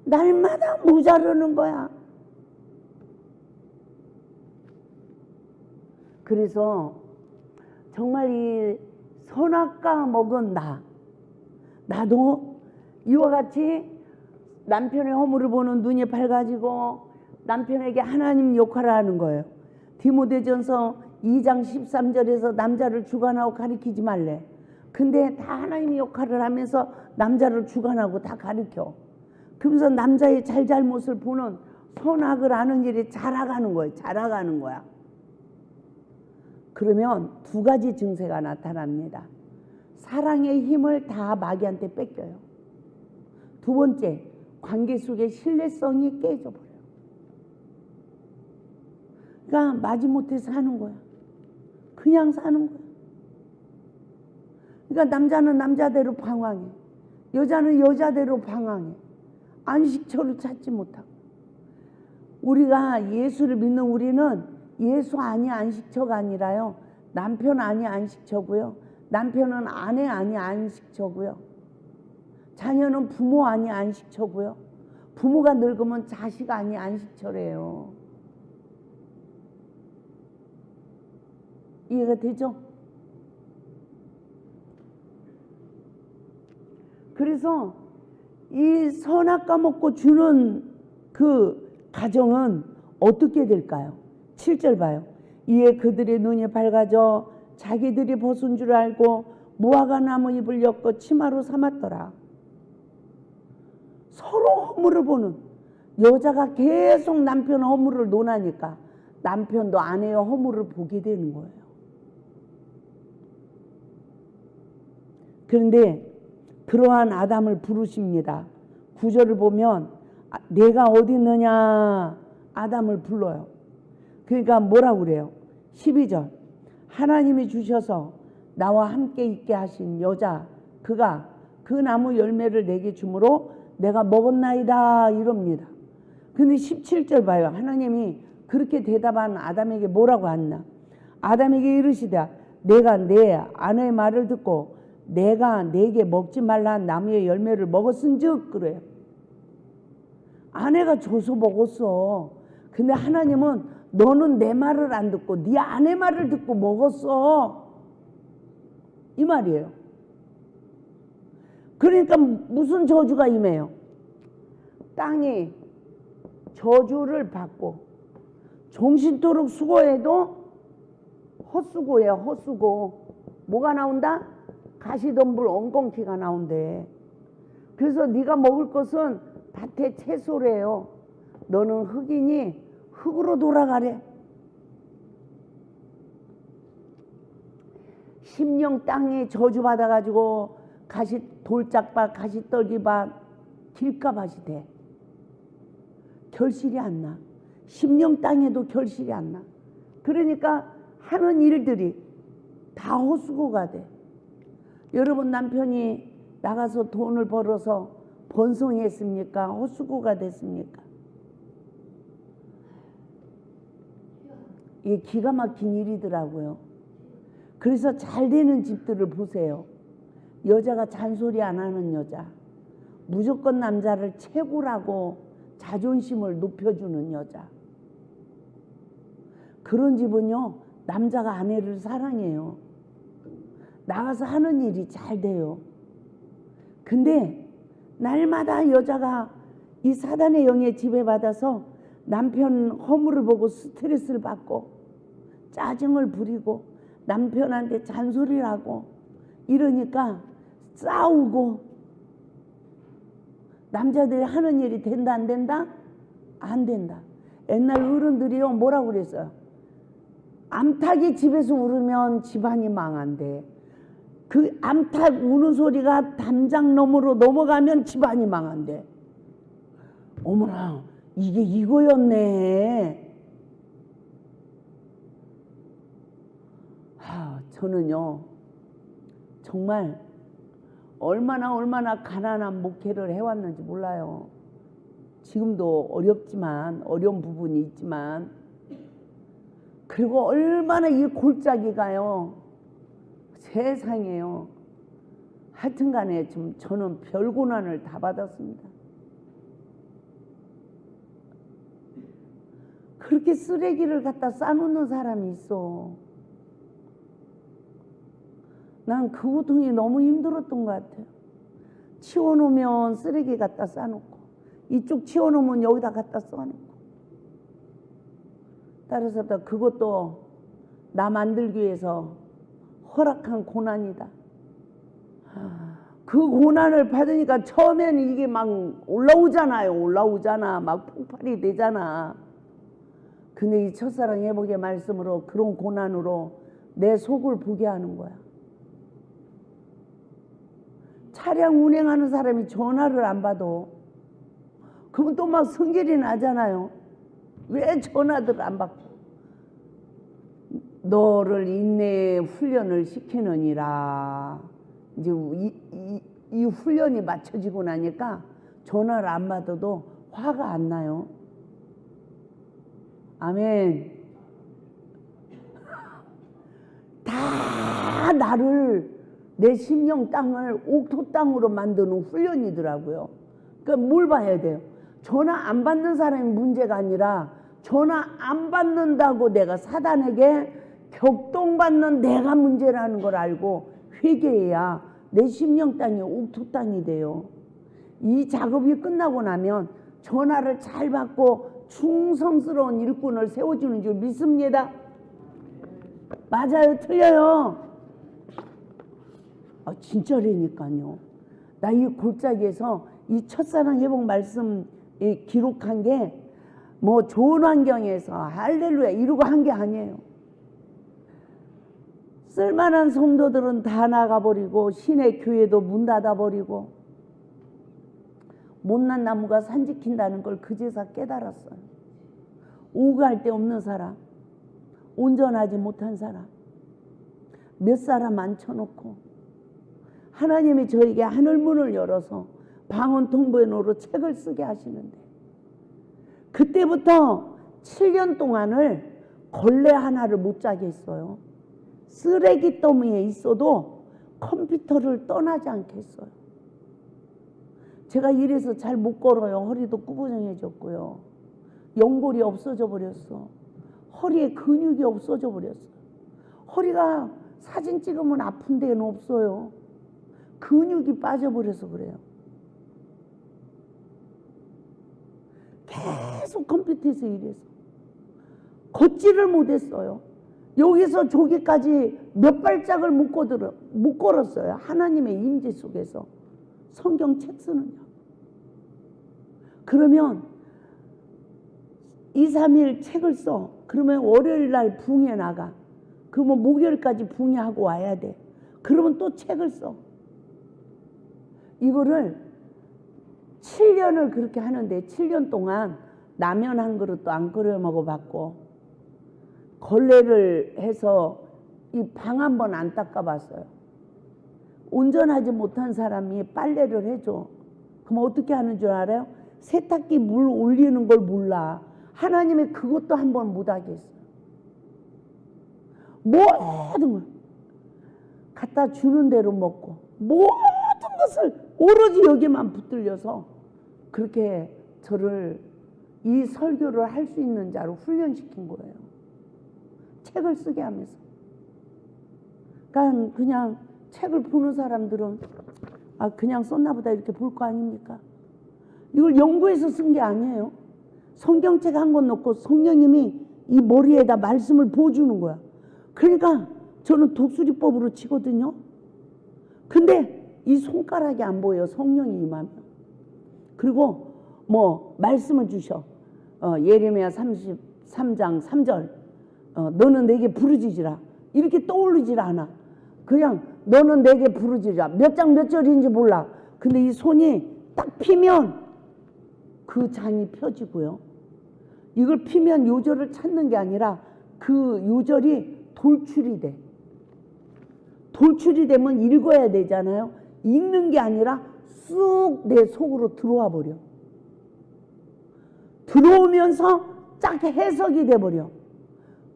날마다 모자르는 거야. 그래서 정말 이 선악과 먹은 나도 이와 같이 남편의 허물을 보는 눈이 밝아지고 남편에게 하나님 역할을 하는 거예요. 디모데전서 2장 13절에서 남자를 주관하고 가리키지 말래. 근데 다 하나님의 역할을 하면서 남자를 주관하고 다 가리켜. 그러면서 남자의 잘잘못을 보는 선악을 아는 일이 자라가는 거예요. 자라가는 거야. 그러면 두 가지 증세가 나타납니다. 사랑의 힘을 다 마귀한테 뺏겨요. 두 번째, 관계 속의 신뢰성이 깨져버려요. 그러니까 마지못해 사는 거야. 그냥 사는 거야. 그러니까 남자는 남자대로 방황해. 여자는 여자대로 방황해. 안식처를 찾지 못하고. 우리가 예수를 믿는 우리는 예수 아니 안식처가 아니라요. 남편 아니 안식처고요. 남편은 아내 아니 안식처고요. 자녀는 부모 아니 안식처고요. 부모가 늙으면 자식 아니 안식처래요. 이해가 되죠? 그래서 이 선악과 먹고 주는 그 가정은 어떻게 될까요? 7절 봐요. 이에 그들의 눈이 밝아져 자기들이 벗은 줄 알고 무화과 나무 잎을 엮어 치마로 삼았더라. 서로 허물을 보는, 여자가 계속 남편 허물을 논하니까 남편도 아내의 허물을 보게 되는 거예요. 그런데 그러한 아담을 부르십니다. 9절을 보면 내가 어디 있느냐 아담을 불러요. 그러니까 뭐라고 그래요? 12절 하나님이 주셔서 나와 함께 있게 하신 여자 그가 그 나무 열매를 내게 주므로 내가 먹었나이다 이럽니다. 근데 17절 봐요. 하나님이 그렇게 대답한 아담에게 뭐라고 했나? 아담에게 이르시되 내가 내 아내의 말을 듣고 내가 내게 먹지 말라 한 나무의 열매를 먹었은즉 그래요. 아내가 줘서 먹었어. 근데 하나님은 너는 내 말을 안 듣고 네 아내 말을 듣고 먹었어. 이 말이에요. 그러니까 무슨 저주가 임해요? 땅이 저주를 받고 종신토록 수고해도 헛수고예요. 헛수고. 뭐가 나온다? 가시덤불 엉겅퀴가 나온대. 그래서 네가 먹을 것은 밭의 채소래요. 너는 흙이니 흙으로 돌아가래. 심령 땅이 저주받아가지고 돌짝밭, 가시떨기밭, 길가밭이 돼. 결실이 안 나. 심령 땅에도 결실이 안 나. 그러니까 하는 일들이 다 헛수고가 돼. 여러분 남편이 나가서 돈을 벌어서 번성했습니까? 헛수고가 됐습니까? 이게 기가 막힌 일이더라고요. 그래서 잘 되는 집들을 보세요. 여자가 잔소리 안 하는 여자, 무조건 남자를 최고라고 자존심을 높여주는 여자. 그런 집은요 남자가 아내를 사랑해요. 나가서 하는 일이 잘 돼요. 근데 날마다 여자가 이 사단의 영에 지배받아서 남편 허물을 보고 스트레스를 받고 짜증을 부리고 남편한테 잔소리를 하고 이러니까 싸우고, 남자들이 하는 일이 된다 안 된다? 안 된다. 옛날 어른들이요 뭐라고 그랬어요? 암탉이 집에서 울으면 집안이 망한대. 그 암탉 우는 소리가 담장 너머로 넘어가면 집안이 망한대. 어머나, 이게 이거였네. 저는요 정말 얼마나 가난한 목회를 해왔는지 몰라요. 지금도 어렵지만, 어려운 부분이 있지만, 그리고 얼마나 이 골짜기가요 세상에요. 하여튼간에 좀 저는 별 고난을 다 받았습니다. 그렇게 쓰레기를 갖다 싸놓는 사람이 있어. 난 그 고통이 너무 힘들었던 것 같아요. 치워놓으면 쓰레기 갖다 싸놓고, 이쪽 치워놓으면 여기다 갖다 써놓고. 따라서 그것도 나 만들기 위해서 허락한 고난이다. 그 고난을 받으니까 처음에는 이게 막 올라오잖아. 막 폭발이 되잖아. 근데 이 첫사랑 회복의 말씀으로 그런 고난으로 내 속을 보게 하는 거야. 차량 운행하는 사람이 전화를 안 받아. 그러면 또 막 성질이 나잖아요. 왜 전화들 안 받고? 너를 인내의 훈련을 시키느니라. 이제 이 훈련이 맞춰지고 나니까 전화를 안 받아도 화가 안 나요. 아멘. 다 나를, 내 심령 땅을 옥토 땅으로 만드는 훈련이더라고요. 그러니까 뭘 봐야 돼요? 전화 안 받는 사람이 문제가 아니라 전화 안 받는다고 내가 사단에게 격동받는 내가 문제라는 걸 알고 회개해야 내 심령 땅이 옥토 땅이 돼요. 이 작업이 끝나고 나면 전화를 잘 받고 충성스러운 일꾼을 세워주는 줄 믿습니다. 맞아요? 틀려요? 진짜라니까요. 나 이 골짜기에서 이 첫사랑 회복 말씀 기록한 게 뭐 좋은 환경에서 할렐루야 이러고 한 게 아니에요. 쓸만한 성도들은 다 나가버리고 신의 교회도 문 닫아버리고 못난 나무가 산 지킨다는 걸 그제서 깨달았어요. 오갈 데 없는 사람, 온전하지 못한 사람, 몇 사람 앉혀놓고 하나님이 저에게 하늘문을 열어서 방언통보회로로 책을 쓰게 하시는데, 그때부터 7년 동안을 걸레 하나를 못 자게 했어요. 쓰레기 더미에 있어도 컴퓨터를 떠나지 않겠어요. 제가 이래서 잘 못 걸어요. 허리도 구부정해졌고요. 연골이 없어져 버렸어. 허리에 근육이 없어져 버렸어. 허리가 사진 찍으면 아픈 데는 없어요. 근육이 빠져버려서 그래요. 계속 컴퓨터에서 일해서 걷지를 못했어요. 여기서 저기까지 몇 발짝을 못 걸었어요. 하나님의 임재 속에서 성경책 쓰느냐. 그러면 2, 3일 책을 써. 그러면 월요일 날 붕에 나가. 그러면 목요일까지 붕에 하고 와야 돼. 그러면 또 책을 써. 이거를 7년을 그렇게 하는데 7년 동안 라면 한 그릇도 안 끓여 먹어봤고 걸레를 해서 이 방 한 번 안 닦아봤어요. 온전하지 못한 사람이 빨래를 해줘. 그럼 어떻게 하는 줄 알아요? 세탁기 물 올리는 걸 몰라. 하나님이 그것도 한 번 못하게 했어요. 모든 걸 갖다 주는 대로 먹고 모든 것을 오로지 여기만 붙들려서 그렇게 저를 이 설교를 할 수 있는 자로 훈련시킨 거예요. 책을 쓰게 하면서. 그러니까 그냥 책을 보는 사람들은 아 그냥 썼나 보다 이렇게 볼 거 아닙니까? 이걸 연구해서 쓴 게 아니에요. 성경책 한 권 놓고 성령님이 이 머리에다 말씀을 부어주는 거야. 그러니까 저는 독수리법으로 치거든요. 근데 이 손가락이 안 보여요. 성령이 임하면. 그리고 뭐 말씀을 주셔. 예레미야 33장 3절 너는 내게 부르짖으라. 이렇게 떠오르질 않아. 그냥 너는 내게 부르짖으라. 몇 장 몇 절인지 몰라. 근데 이 손이 딱 피면 그 장이 펴지고요. 이걸 피면 요절을 찾는 게 아니라 그 요절이 돌출이 돼. 돌출이 되면 읽어야 되잖아요. 읽는 게 아니라 쑥 내 속으로 들어와 버려. 들어오면서 쫙 해석이 돼버려.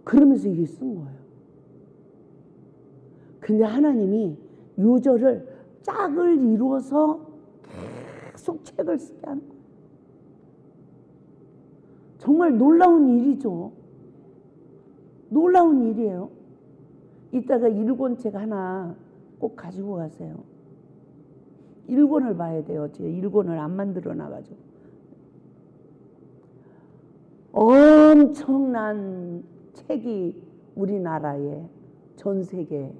그러면서 이게 쓴 거예요. 근데 하나님이 요절을 짝을 이루어서 계속 책을 쓰게 하는 거예요. 정말 놀라운 일이죠. 놀라운 일이에요. 이따가 일권책 하나 꼭 가지고 가세요. 일권을 봐야 돼요. 제가 일권을 안 만들어 놔가지고. 엄청난 책이 우리나라에 전 세계에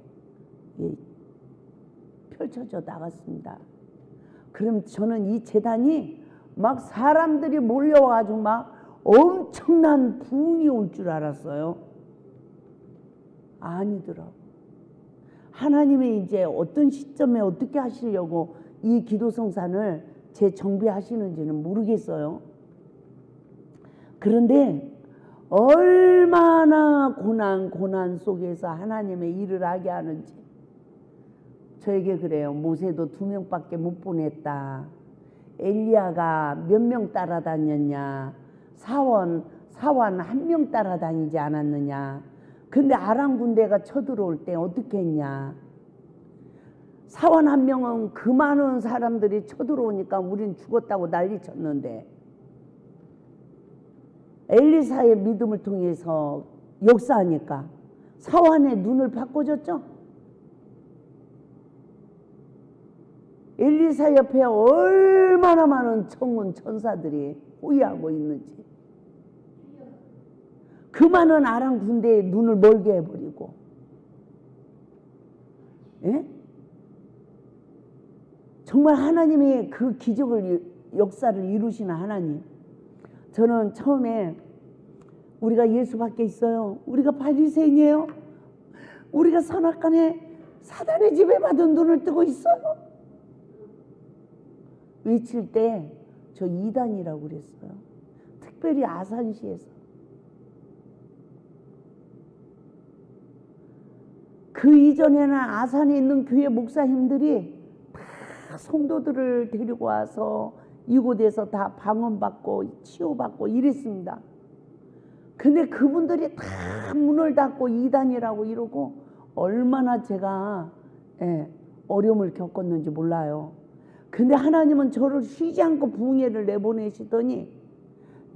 펼쳐져 나갔습니다. 그럼 저는 이 재단이 막 사람들이 몰려와가지고 막 엄청난 부흥이 올 줄 알았어요. 아니더라고. 하나님이 이제 어떤 시점에 어떻게 하시려고 이 기도성산을 재정비하시는지는 모르겠어요. 그런데 얼마나 고난 속에서 하나님의 일을 하게 하는지 저에게 그래요. 모세도 2명밖에 못 보냈다. 엘리야가 몇 명 따라다녔냐. 사원 1명 따라다니지 않았느냐. 근데 아람 군대가 쳐들어올 때 어떻게 했냐. 사원 1명은 그 많은 사람들이 쳐들어오니까 우린 죽었다고 난리쳤는데 엘리사의 믿음을 통해서 역사하니까 사원의 눈을 바꿔줬죠. 엘리사 옆에 얼마나 많은 천군 천사들이 호위하고 있는지. 그 많은 아람 군대의 눈을 멀게 해버리고. 예? 정말 하나님이 그 기적을 역사를 이루시는 하나님. 저는 처음에 우리가 예수밖에 있어요. 우리가 바리새인이에요. 우리가 선악간에 사단의 지배받은 눈을 뜨고 있어요. 외칠 때 저 이단이라고 그랬어요. 특별히 아산시에서. 그 이전에는 아산에 있는 교회 목사님들이 다 성도들을 데리고 와서 이곳에서 다 방언받고 치유받고 이랬습니다. 근데 그분들이 다 문을 닫고 이단이라고 이러고 얼마나 제가 어려움을 겪었는지 몰라요. 근데 하나님은 저를 쉬지 않고 부흥회를 내보내시더니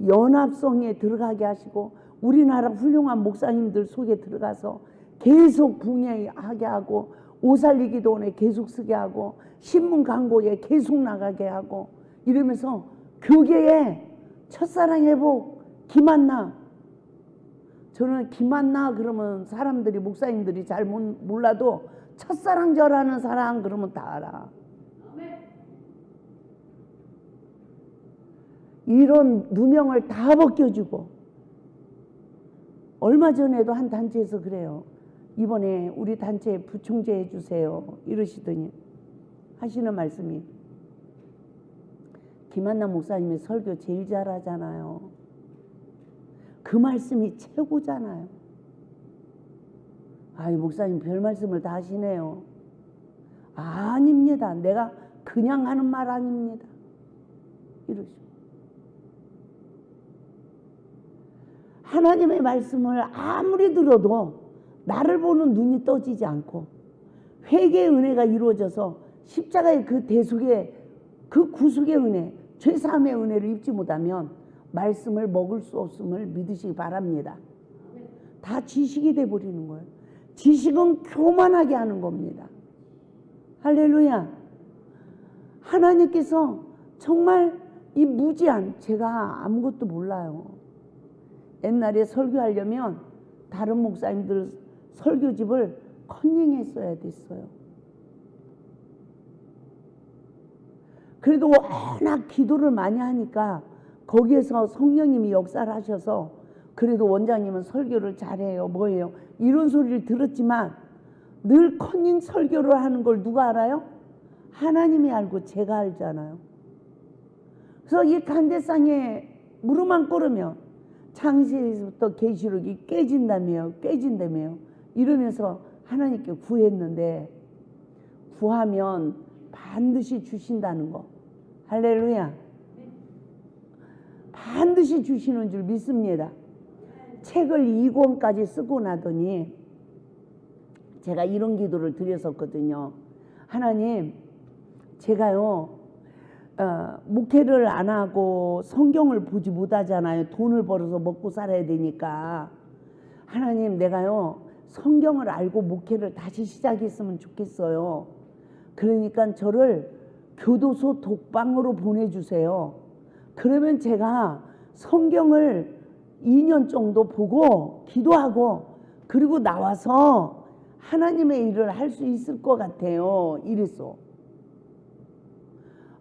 연합성에 들어가게 하시고 우리나라 훌륭한 목사님들 속에 들어가서 계속 부흥회하게 하고 오살리기도원에 계속 쓰게 하고 신문 광고에 계속 나가게 하고 이러면서 교계에 첫사랑 회복 김한나. 저는 김한나 그러면 사람들이 목사님들이 잘 몰라도 첫사랑 절하는 사람 그러면 다 알아. 이런 누명을 다 벗겨주고. 얼마 전에도 한 단체에서 그래요. 이번에 우리 단체에 부총재 해주세요 이러시더니 하시는 말씀이 김한나 목사님이 설교 제일 잘하잖아요. 그 말씀이 최고잖아요. 아이 목사님 별 말씀을 다 하시네요. 아닙니다. 내가 그냥 하는 말 아닙니다. 이러시고. 하나님의 말씀을 아무리 들어도 나를 보는 눈이 떠지지 않고 회개의 은혜가 이루어져서 십자가의 그 대속의 그 구속의 은혜, 죄사함의 은혜를 입지 못하면 말씀을 먹을 수 없음을 믿으시기 바랍니다. 다 지식이 돼버리는 거예요. 지식은 교만하게 하는 겁니다. 할렐루야. 하나님께서 정말 이 무지한, 제가 아무것도 몰라요. 옛날에 설교하려면 다른 목사님들 설교집을 컨닝했어야 됐어요. 그래도 워낙 기도를 많이 하니까 거기에서 성령님이 역사를 하셔서 그래도 원장님은 설교를 잘해요, 뭐예요, 이런 소리를 들었지만 늘 컨닝 설교를 하는 걸 누가 알아요? 하나님이 알고 제가 알잖아요. 그래서 이 간대상에 무릎만 꿇으면 창세기부터 계시록이 깨진다며요, 깨진다며요 이러면서 하나님께 구했는데, 구하면 반드시 주신다는 거. 할렐루야. 반드시 주시는 줄 믿습니다. 책을 2권까지 쓰고 나더니 제가 이런 기도를 드렸었거든요. 하나님, 제가요 목회를 안 하고 성경을 보지 못하잖아요. 돈을 벌어서 먹고 살아야 되니까. 하나님, 내가요 성경을 알고 목회를 다시 시작했으면 좋겠어요. 그러니까 저를 교도소 독방으로 보내주세요. 그러면 제가 성경을 2년 정도 보고 기도하고 그리고 나와서 하나님의 일을 할 수 있을 것 같아요. 이랬어.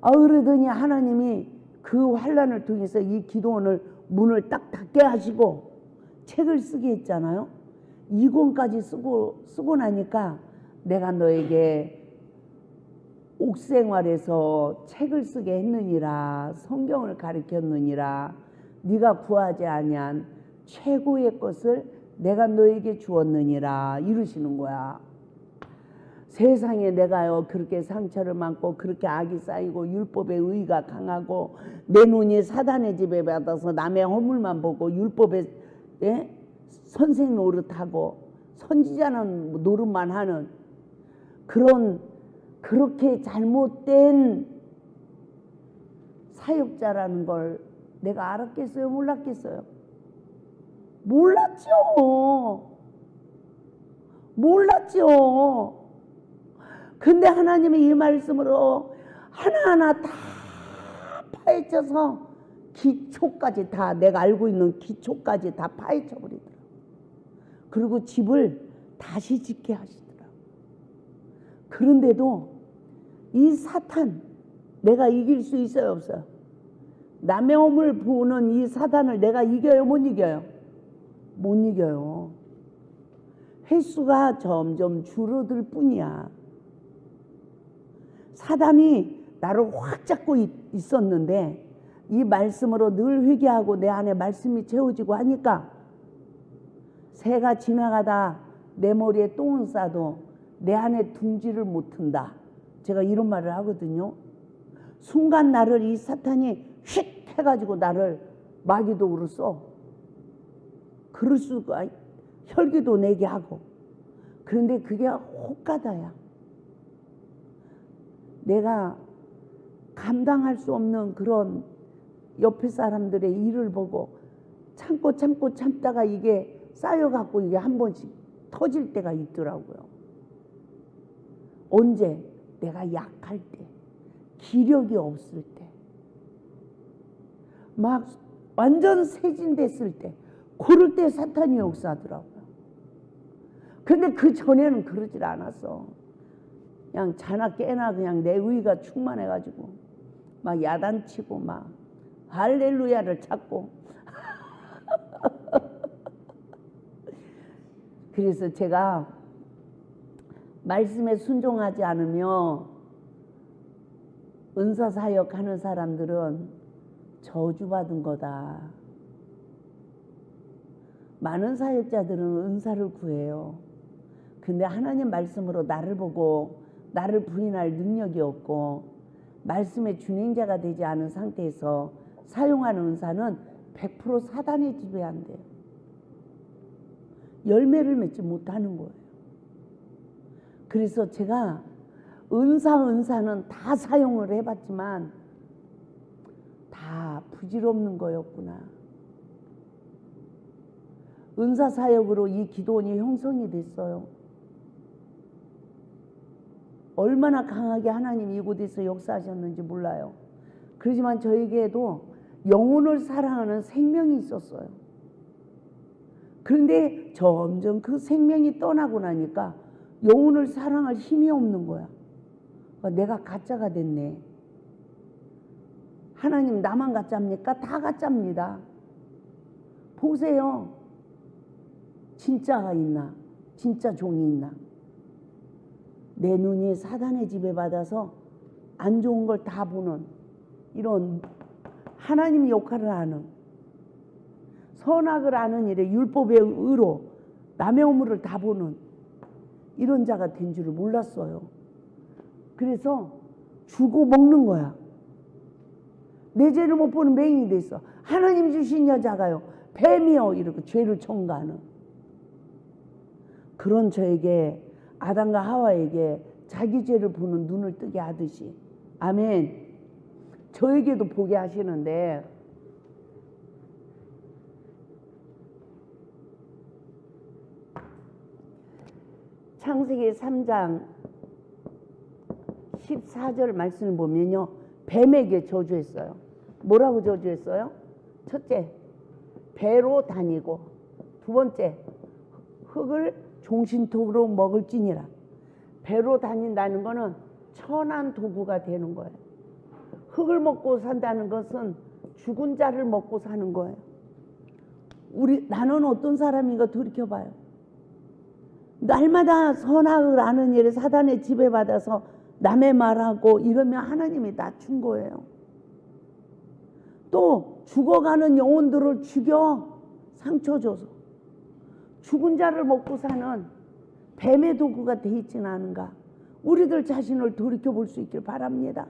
그러더니 하나님이 그 환난을 통해서 이 기도원을 문을 딱 닫게 하시고 책을 쓰게 했잖아요. 2권까지 쓰고 나니까 내가 너에게 옥생활에서 책을 쓰게 했느니라, 성경을 가르쳤느니라, 네가 구하지 아니한 최고의 것을 내가 너에게 주었느니라 이러시는 거야. 세상에 내가요 그렇게 상처를 많고 그렇게 악이 쌓이고 율법의 의가 강하고 내 눈이 사단의 집에 받아서 남의 허물만 보고 율법의 선생 노릇하고 선지자는 노릇만 하는 그렇게 잘못된 사역자라는 걸 내가 알았겠어요? 몰랐겠어요? 몰랐죠. 근데 하나님이 이 말씀으로 하나하나 다 파헤쳐서 기초까지 다, 내가 알고 있는 기초까지 다 파헤쳐 버리더라고요. 그리고 집을 다시 짓게 하시더라고요. 그런데도 이 사탄, 내가 이길 수 있어요, 없어요? 남의 몸을 보는 이 사단을 내가 이겨요, 못 이겨요? 못 이겨요. 횟수가 점점 줄어들 뿐이야. 사단이 나를 확 잡고 있었는데 이 말씀으로 늘 회개하고 내 안에 말씀이 채워지고 하니까 새가 지나가다 내 머리에 똥은 싸도 내 안에 둥지를 못 튼다. 제가 이런 말을 하거든요. 순간 나를 이 사탄이 휙 해가지고 나를 마귀도구로 써. 그럴 수가, 혈기도 내게 하고. 그런데 그게 혹가다야. 내가 감당할 수 없는 그런 옆에 사람들의 일을 보고 참다가 이게 쌓여갖고 이게 한 번씩 터질 때가 있더라고요. 언제? 내가 약할 때, 기력이 없을 때, 막 완전 세진됐을 때, 그럴 때 사탄이 역사하더라고요. 근데 그 전에는 그러질 않았어. 그냥 자나 깨나 그냥 내 의가 충만해가지고 막 야단치고 막 할렐루야를 찾고 그래서 제가 말씀에 순종하지 않으며 은사사역 하는 사람들은 저주받은 거다. 많은 사역자들은 은사를 구해요. 근데 하나님 말씀으로 나를 보고 나를 부인할 능력이 없고 말씀의 준행자가 되지 않은 상태에서 사용하는 은사는 100% 사단의 지배한대요. 열매를 맺지 못하는 거예요. 그래서 제가 은사는 다 사용을 해봤지만 다 부질없는 거였구나. 은사 사역으로 이 기도원이 형성이 됐어요. 얼마나 강하게 하나님이 이곳에서 역사하셨는지 몰라요. 그렇지만 저에게도 영혼을 사랑하는 생명이 있었어요. 그런데 점점 그 생명이 떠나고 나니까 영혼을 사랑할 힘이 없는 거야. 내가 가짜가 됐네. 하나님 나만 가짜입니까? 다 가짜입니다. 보세요. 진짜가 있나? 진짜 종이 있나? 내 눈이 사단의 지배받아서 안 좋은 걸 다 보는 이런 하나님 역할을 하는, 선악을 아는 일에 율법의 의로 남의 허물을 다 보는 이런 자가 된 줄을 몰랐어요. 그래서 주고 먹는 거야. 내 죄를 못 보는 맹인이 됐어. 하나님 주신 여자가요, 뱀이요 이렇게 죄를 청구하는 그런 저에게, 아담과 하와에게 자기 죄를 보는 눈을 뜨게 하듯이, 아멘, 저에게도 보게 하시는데, 창세기 3장 14절 말씀을 보면요, 뱀에게 저주했어요. 뭐라고 저주했어요? 첫째, 배로 다니고, 두 번째, 흙을 종신토로 먹을지니라. 배로 다닌다는 거는 천한 도구가 되는 거예요. 흙을 먹고 산다는 것은 죽은 자를 먹고 사는 거예요. 나는 어떤 사람인가 돌이켜봐요. 날마다 선악을 아는 일에 사단의 지배받아서 남의 말하고 이러면 하나님이 낮춘 거예요. 또 죽어가는 영혼들을 죽여 상처 줘서 죽은 자를 먹고 사는 뱀의 도구가 돼 있지는 않은가. 우리들 자신을 돌이켜볼 수 있길 바랍니다.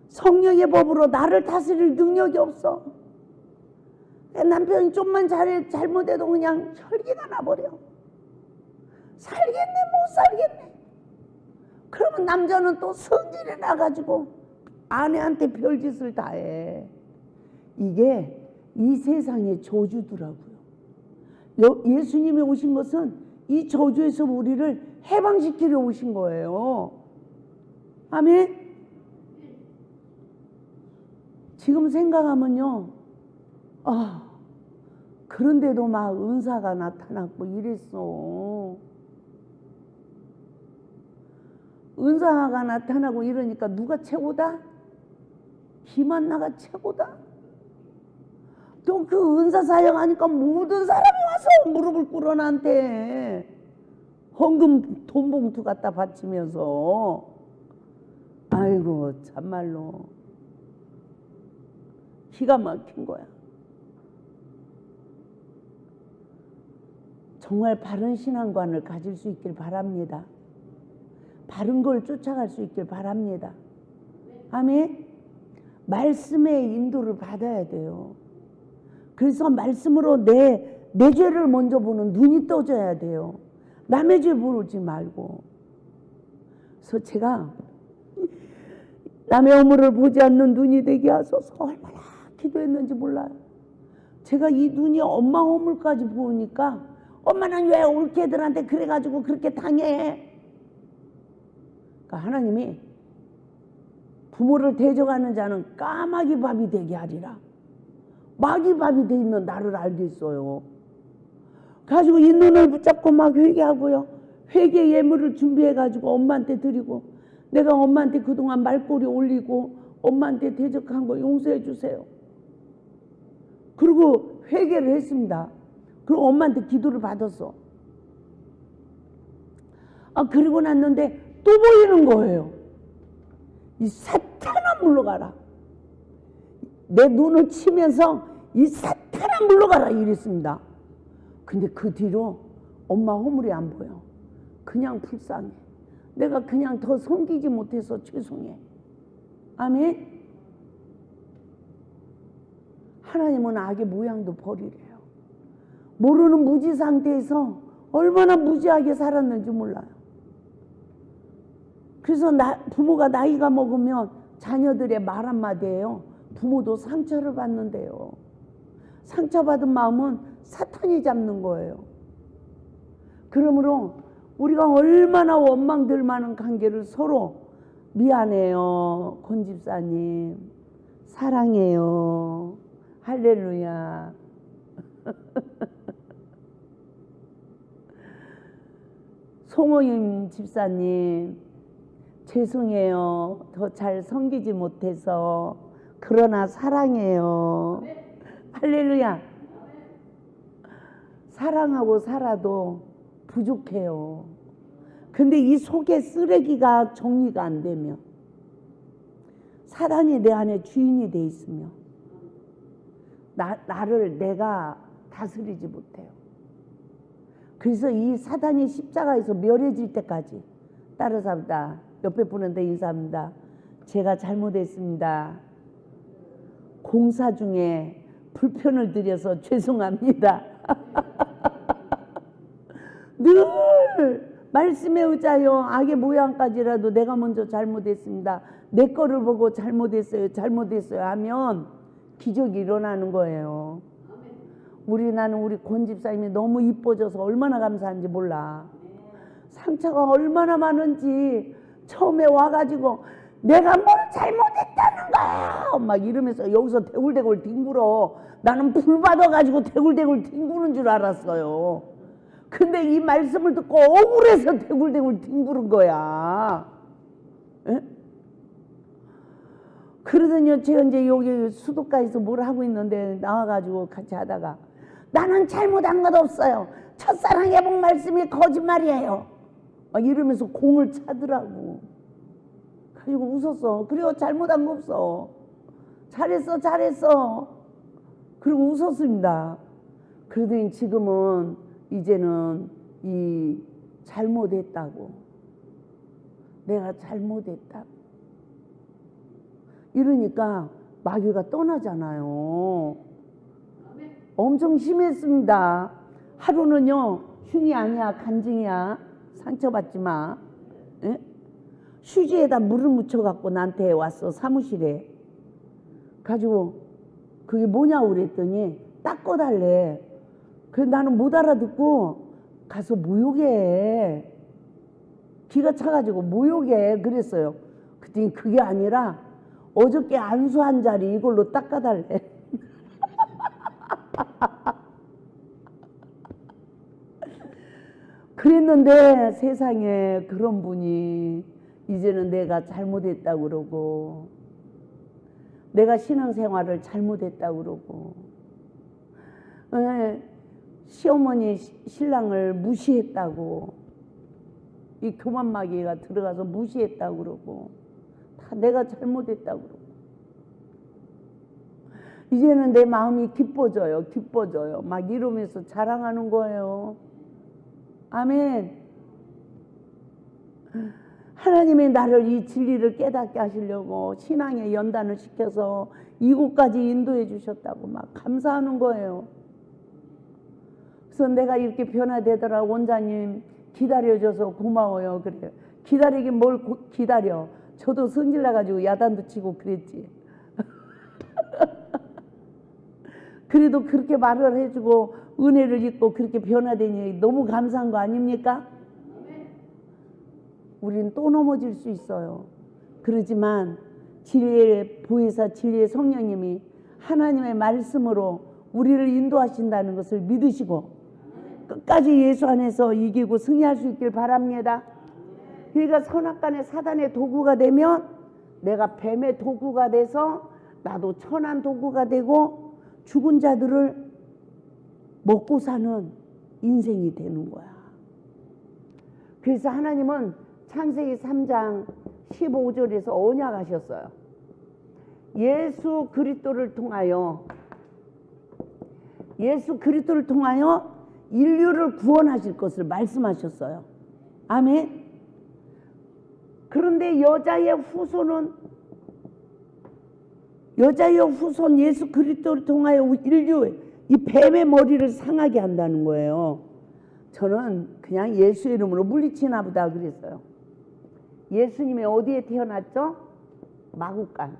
성령의 법으로 나를 다스릴 능력이 없어. 남편이 좀만 잘못해도 그냥 혈기가 나버려. 살겠네 못 살겠네. 그러면 남자는 또 성질이 나가지고 아내한테 별짓을 다 해. 이게 이 세상의 저주더라고요. 예수님이 오신 것은 이 저주에서 우리를 해방시키려 오신 거예요. 아멘. 지금 생각하면요, 그런데도 막 은사가 나타났고 이랬어. 은사가 나타나고 이러니까 누가 최고다? 김한나가 최고다? 또 그 은사 사역하니까 모든 사람이 와서 무릎을 꿇어 나한테 헌금 돈 봉투 갖다 바치면서. 아이고 참말로 기가 막힌 거야. 정말 바른 신앙관을 가질 수 있길 바랍니다. 바른 걸 쫓아갈 수 있길 바랍니다. 아멘. 말씀의 인도를 받아야 돼요. 그래서 말씀으로 내 죄를 먼저 보는 눈이 떠져야 돼요. 남의 죄 보지 말고. 그래서 제가 남의 허물을 보지 않는 눈이 되게 하소서 얼마나 기도했는지 몰라요. 제가 이 눈이 엄마 허물까지 보니까 엄마는 왜 올케들한테 그래가지고 그렇게 당해? 그러니까 하나님이 부모를 대적하는 자는 까마귀 밥이 되게 하리라. 마귀 밥이 돼 있는 나를 알겠어요. 가지고 이 눈을 붙잡고 막 회개하고요. 회개 예물을 준비해가지고 엄마한테 드리고, 내가 엄마한테 그동안 말꼬리 올리고 엄마한테 대적한 거 용서해 주세요. 그리고 회개를 했습니다. 그리고 엄마한테 기도를 받았어. 그리고 났는데 또 보이는 거예요. 이 사탄아 물러가라. 내 눈을 치면서 이 사탄아 물러가라 이랬습니다. 근데 그 뒤로 엄마 허물이 안 보여. 그냥 불쌍해. 내가 그냥 더 섬기지 못해서 죄송해. 아멘. 하나님은 악의 모양도 버리래요. 모르는 무지 상태에서 얼마나 무지하게 살았는지 몰라요. 그래서 부모가 나이가 먹으면 자녀들의 말 한마디예요. 부모도 상처를 받는데요. 상처받은 마음은 사탄이 잡는 거예요. 그러므로 우리가 얼마나 원망될 만한 관계를 서로 미안해요. 권 집사님. 사랑해요. 할렐루야. 송호임 집사님. 죄송해요. 더 잘 섬기지 못해서. 그러나 사랑해요. 할렐루야. 사랑하고 살아도 부족해요. 근데 이 속에 쓰레기가 정리가 안 되면, 사단이 내 안에 주인이 돼 있으며 나를 내가 다스리지 못해요. 그래서 이 사단이 십자가에서 멸해질 때까지 따라잡다. 옆에 분한테 인사합니다. 제가 잘못했습니다. 공사 중에 불편을 드려서 죄송합니다. 늘 말씀에 의자요. 악의 모양까지라도 내가 먼저 잘못했습니다. 내 거를 보고 잘못했어요 하면 기적이 일어나는 거예요. 나는 우리 권 집사님이 너무 이뻐져서 얼마나 감사한지 몰라. 상처가 얼마나 많은지 처음에 와가지고 내가 뭘 잘못했다는 거야 막 이러면서 여기서 대굴대굴 뒹굴어. 나는 불 받아가지고 대굴대굴 뒹구는 줄 알았어요. 근데 이 말씀을 듣고 억울해서 대굴대굴 뒹구는 거야. 에? 그러더니 제가 이제 여기 수도가에서 뭘 하고 있는데 나와가지고 같이 하다가 나는 잘못한 것 없어요. 첫사랑의 복 말씀이 거짓말이에요. 막 이러면서 공을 차더라고. 가지고 웃었어. 그래요. 잘못한 거 없어. 잘했어. 그리고 웃었습니다. 그러더니 지금은 이제는 이 잘못했다고. 내가 잘못했다고. 이러니까 마귀가 떠나잖아요. 엄청 심했습니다. 하루는요. 흉이 아니야. 간증이야. 상처받지 마. 에? 휴지에다 물을 묻혀갖고 나한테 왔어. 사무실에. 가지고 그게 뭐냐고 그랬더니 닦아달래. 그래서 나는 못 알아듣고 가서 모욕해. 기가 차가지고 모욕해 그랬어요. 그랬더니 그게 아니라 어저께 안수한 자리 이걸로 닦아달래. 그랬는데 세상에 그런 분이 이제는 내가 잘못했다고 그러고 내가 신앙생활을 잘못했다고 그러고 시어머니 신랑을 무시했다고 이 교만마귀가 들어가서 무시했다고 그러고 다 내가 잘못했다고 그러고 이제는 내 마음이 기뻐져요. 막 이러면서 자랑하는 거예요. 아멘. 하나님이 나를 이 진리를 깨닫게 하시려고 신앙의 연단을 시켜서 이곳까지 인도해 주셨다고 막 감사하는 거예요. 그래서 내가 이렇게 변화되더라. 원장님 기다려줘서 고마워요. 그래요. 기다리긴 뭘 기다려. 저도 성질 나가지고 야단도 치고 그랬지. 그래도 그렇게 말을 해주고 은혜를 입고 그렇게 변화되니 너무 감사한 거 아닙니까? 우리는 또 넘어질 수 있어요. 그러지만 진리의 보혜사 진리의 성령님이 하나님의 말씀으로 우리를 인도하신다는 것을 믿으시고 끝까지 예수 안에서 이기고 승리할 수 있길 바랍니다. 그러니까 선악간의 사단의 도구가 되면 내가 뱀의 도구가 돼서 나도 천한 도구가 되고 죽은 자들을 먹고 사는 인생이 되는 거야. 그래서 하나님은 창세기 3장 15절에서 언약하셨어요. 예수 그리스도를 통하여 인류를 구원하실 것을 말씀하셨어요. 아멘. 그런데 여자의 후손 예수 그리스도를 통하여 인류 이 뱀의 머리를 상하게 한다는 거예요. 저는 그냥 예수 이름으로 물리치나 보다 그랬어요. 예수님이 어디에 태어났죠? 마구간.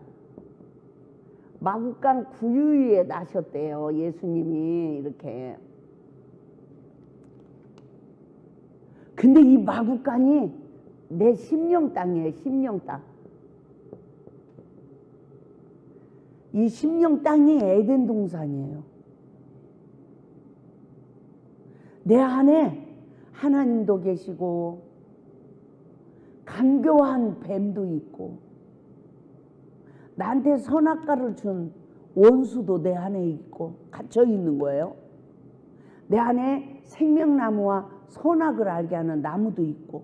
마구간 구유에 나셨대요. 예수님이 이렇게. 근데 이 마구간이 내 심령 땅이에요. 심령 땅. 이 심령 땅이 에덴 동산이에요. 내 안에 하나님도 계시고 간교한 뱀도 있고 나한테 선악과를 준 원수도 내 안에 있고 갇혀 있는 거예요. 내 안에 생명나무와 선악을 알게 하는 나무도 있고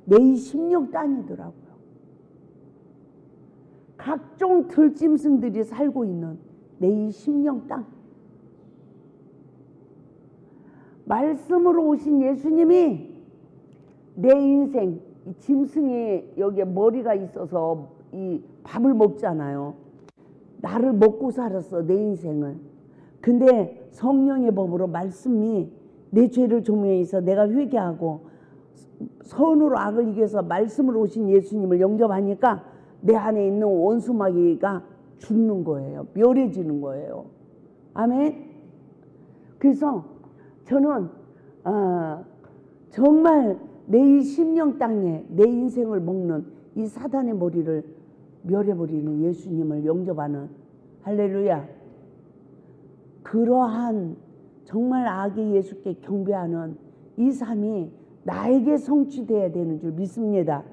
내 이 심령 땅이더라고요. 각종 들짐승들이 살고 있는 내 이 심령 땅. 말씀으로 오신 예수님이 내 인생, 이 짐승이 여기에 머리가 있어서 이 밥을 먹잖아요. 나를 먹고 살았어, 내 인생을. 근데 성령의 법으로 말씀이 내 죄를 조명해서 내가 회개하고 선으로 악을 이겨서 말씀으로 오신 예수님을 영접하니까 내 안에 있는 원수마귀가 죽는 거예요. 멸해지는 거예요. 아멘. 그래서 저는 정말 내 이 심령 땅에 내 인생을 먹는 이 사단의 머리를 멸해버리는 예수님을 영접하는, 할렐루야, 그러한 정말 아기 예수께 경배하는 이 삶이 나에게 성취되어야 되는 줄 믿습니다.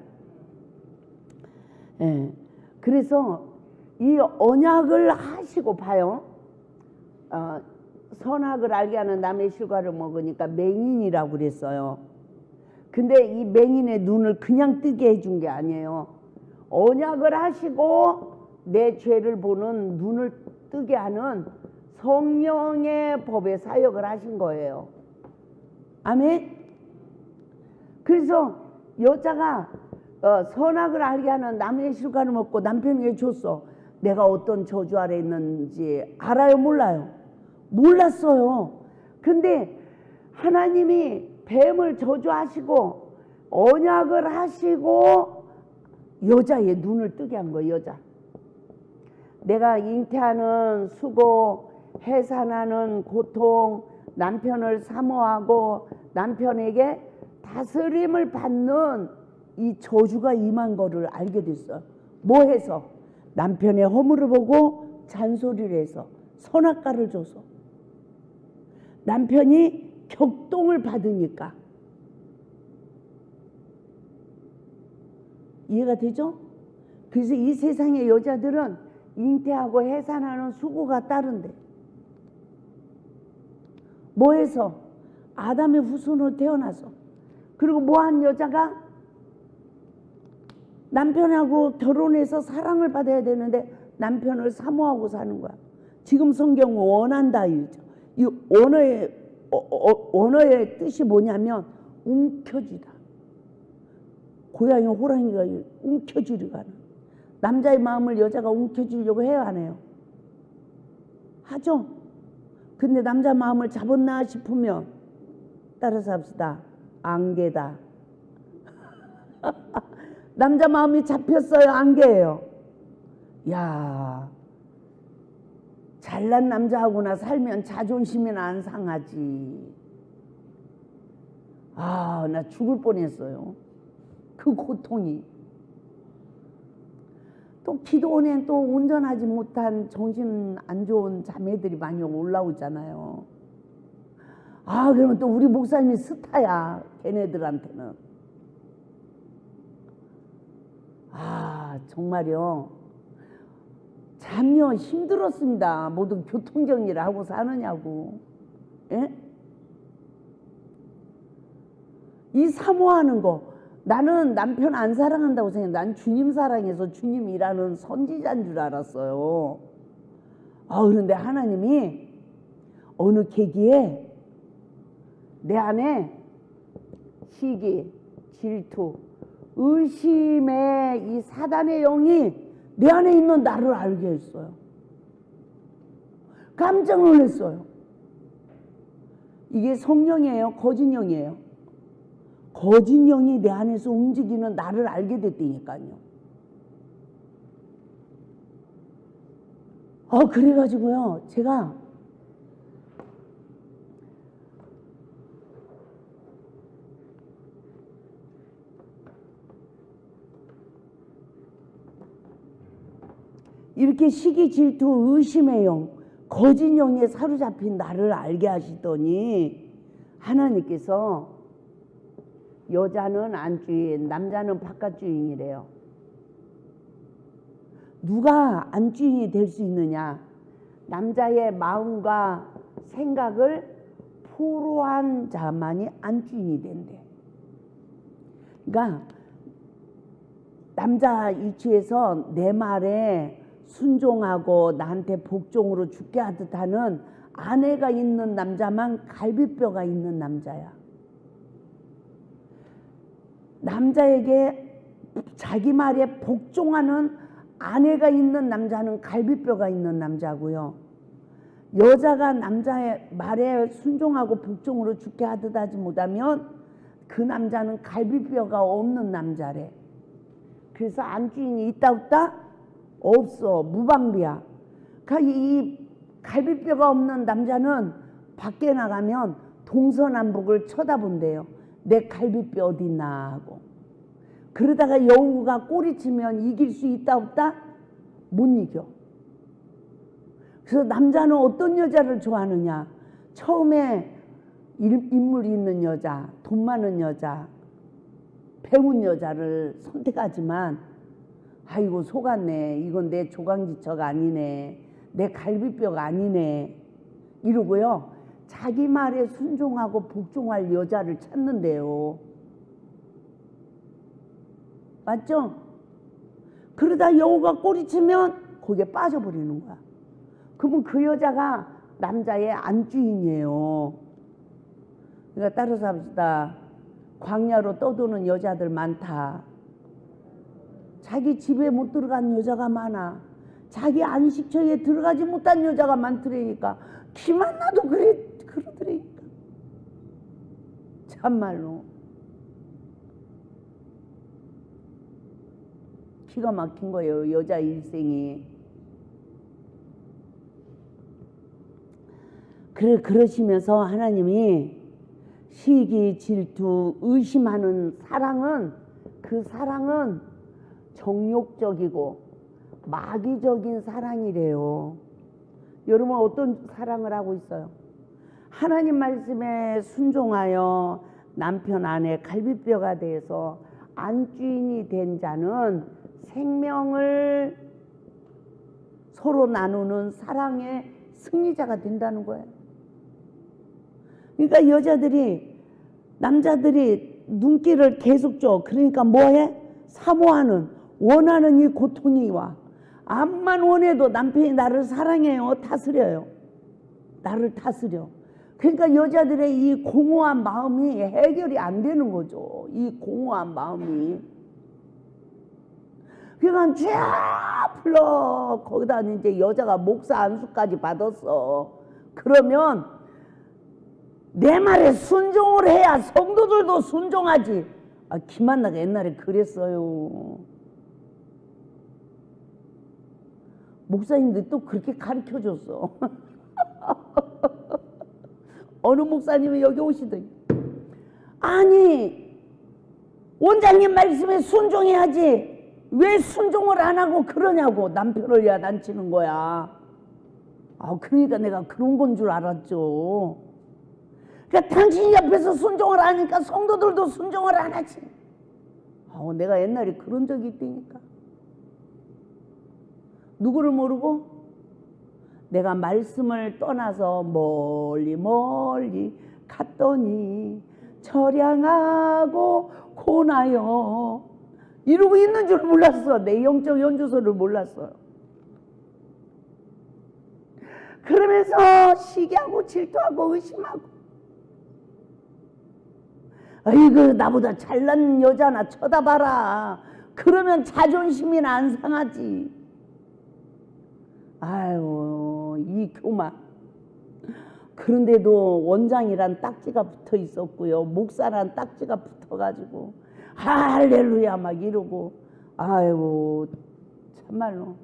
예. 그래서 이 언약을 하시고 봐요. 선악을 알게 하는 남의 실과를 먹으니까 맹인이라고 그랬어요. 근데 이 맹인의 눈을 그냥 뜨게 해준 게 아니에요. 언약을 하시고 내 죄를 보는 눈을 뜨게 하는 성령의 법의 사역을 하신 거예요. 아멘. 그래서 여자가 선악을 알게 하는 남의 실과를 먹고 남편에게 줬어. 내가 어떤 저주 아래 있는지 알아요, 몰라요? 몰랐어요. 근데 하나님이 뱀을 저주하시고 언약을 하시고 여자의 눈을 뜨게 한 거예요. 여자. 내가 잉태하는 수고, 해산하는 고통, 남편을 사모하고 남편에게 다스림을 받는 이 저주가 임한 거를 알게 됐어요. 뭐 해서? 남편의 허물을 보고 잔소리를 해서 선악과를 줘서 남편이 격동을 받으니까. 이해가 되죠? 그래서 이 세상의 여자들은 잉태하고 해산하는 수고가 따른대. 뭐 해서? 아담의 후손으로 태어나서. 그리고 뭐한 여자가 남편하고 결혼해서 사랑을 받아야 되는데 남편을 사모하고 사는 거야. 지금 성경은 원한다 이죠. 이 언어의 뜻이 뭐냐면 움켜쥐다. 고양이 호랑이가 움켜쥐려고 하는. 남자의 마음을 여자가 움켜쥐려고 해요, 안 해요? 하죠. 근데 남자 마음을 잡았나 싶으면 따라서 합시다. 안개다. 남자 마음이 잡혔어요, 안개예요? 야, 잘난 남자하고나 살면 자존심이나 안 상하지. 아, 나 죽을 뻔했어요. 그 고통이. 또 기도원에 또 운전하지 못한 정신 안 좋은 자매들이 많이 올라오잖아요. 아, 그러면 또 우리 목사님이 스타야, 걔네들한테는. 아, 정말요. 참여 힘들었습니다. 모든 교통정리를 하고 사느냐고. 예? 이 사모하는 거. 나는 남편 안 사랑한다고 생각해. 난 주님 사랑해서 주님 일하는 선지자인 줄 알았어요. 아, 그런데 하나님이 어느 계기에 내 안에 시기, 질투, 의심의 이 사단의 영이 내 안에 있는 나를 알게 했어요. 깜짝 놀랐어요. 이게 성령이에요? 거짓 영이에요? 거짓 영이 내 안에서 움직이는 나를 알게 됐다니까요. 그래가지고요, 제가 이렇게 시기, 질투, 의심의 영, 거짓 영에 사로잡힌 나를 알게 하시더니 하나님께서 여자는 안주인, 남자는 바깥주인이래요. 누가 안주인이 될 수 있느냐? 남자의 마음과 생각을 포로한 자만이 안주인이 된대. 그러니까 남자 위치에서 내 말에 순종하고 나한테 복종으로 죽게 하듯 하는 아내가 있는 남자만 갈비뼈가 있는 남자야. 남자에게 자기 말에 복종하는 아내가 있는 남자는 갈비뼈가 있는 남자고요. 여자가 남자의 말에 순종하고 복종으로 죽게 하듯 하지 못하면 그 남자는 갈비뼈가 없는 남자래. 그래서 안주인이 있다 없다? 없어. 무방비야. 그러니까 이 갈비뼈가 없는 남자는 밖에 나가면 동서남북을 쳐다본대요. 내 갈비뼈 어디 있나 하고. 그러다가 여우가 꼬리치면 이길 수 있다 없다? 못 이겨. 그래서 남자는 어떤 여자를 좋아하느냐? 처음에 인물이 있는 여자, 돈 많은 여자, 배운 여자를 선택하지만 아이고 속았네. 이건 내 조강지처가 아니네. 내 갈비뼈가 아니네. 이러고요. 자기 말에 순종하고 복종할 여자를 찾는데요. 맞죠? 그러다 여우가 꼬리치면 거기에 빠져버리는 거야. 그러면 그 여자가 남자의 안주인이에요. 그러니까 따라서 합시다. 광야로 떠도는 여자들 많다. 자기 집에 못 들어간 여자가 많아. 자기 안식처에 들어가지 못한 여자가 많더라니까. 기만 나도 그러더라니까. 참말로. 기가 막힌 거예요, 여자 일생이. 그러시면서 하나님이 시기, 질투, 의심하는 사랑은, 그 사랑은 정욕적이고 마귀적인 사랑이래요. 여러분 어떤 사랑을 하고 있어요? 하나님 말씀에 순종하여 남편 아내 갈비뼈가 돼서 안주인이 된 자는 생명을 서로 나누는 사랑의 승리자가 된다는 거예요. 그러니까 여자들이, 남자들이 눈길을 계속 줘. 그러니까 뭐해? 사모하는, 원하는 이 고통이 와. 암만 원해도 남편이 나를 사랑해요. 다스려요. 나를 다스려. 그러니까 여자들의 이 공허한 마음이 해결이 안 되는 거죠. 이 공허한 마음이. 그러니까 쫙 풀러. 거기다 이제 여자가 목사 안수까지 받았어. 그러면 내 말에 순종을 해야 성도들도 순종하지. 김한나가 옛날에 그랬어요. 목사님들이 또 그렇게 가르쳐줬어. 어느 목사님이 여기 오시더니, 아니 원장님 말씀에 순종해야지 왜 순종을 안 하고 그러냐고. 남편을 야단치는 거야. 그러니까 내가 그런 건 줄 알았죠. 그러니까 당신 옆에서 순종을 하니까 성도들도 순종을 안 하지. 내가 옛날에 그런 적이 있다니까. 누구를 모르고 내가 말씀을 떠나서 멀리 멀리 갔더니 처량하고 고나요 이러고 있는 줄 몰랐어. 내 영적 연주소를 몰랐어요. 그러면서 시기하고 질투하고 의심하고, 아이고 나보다 잘난 여자나 쳐다봐라. 그러면 자존심이나 안 상하지. 아유 이 교만. 그런데도 원장이란 딱지가 붙어 있었고요, 목사란 딱지가 붙어가지고 할렐루야 막 이러고. 아유 참말로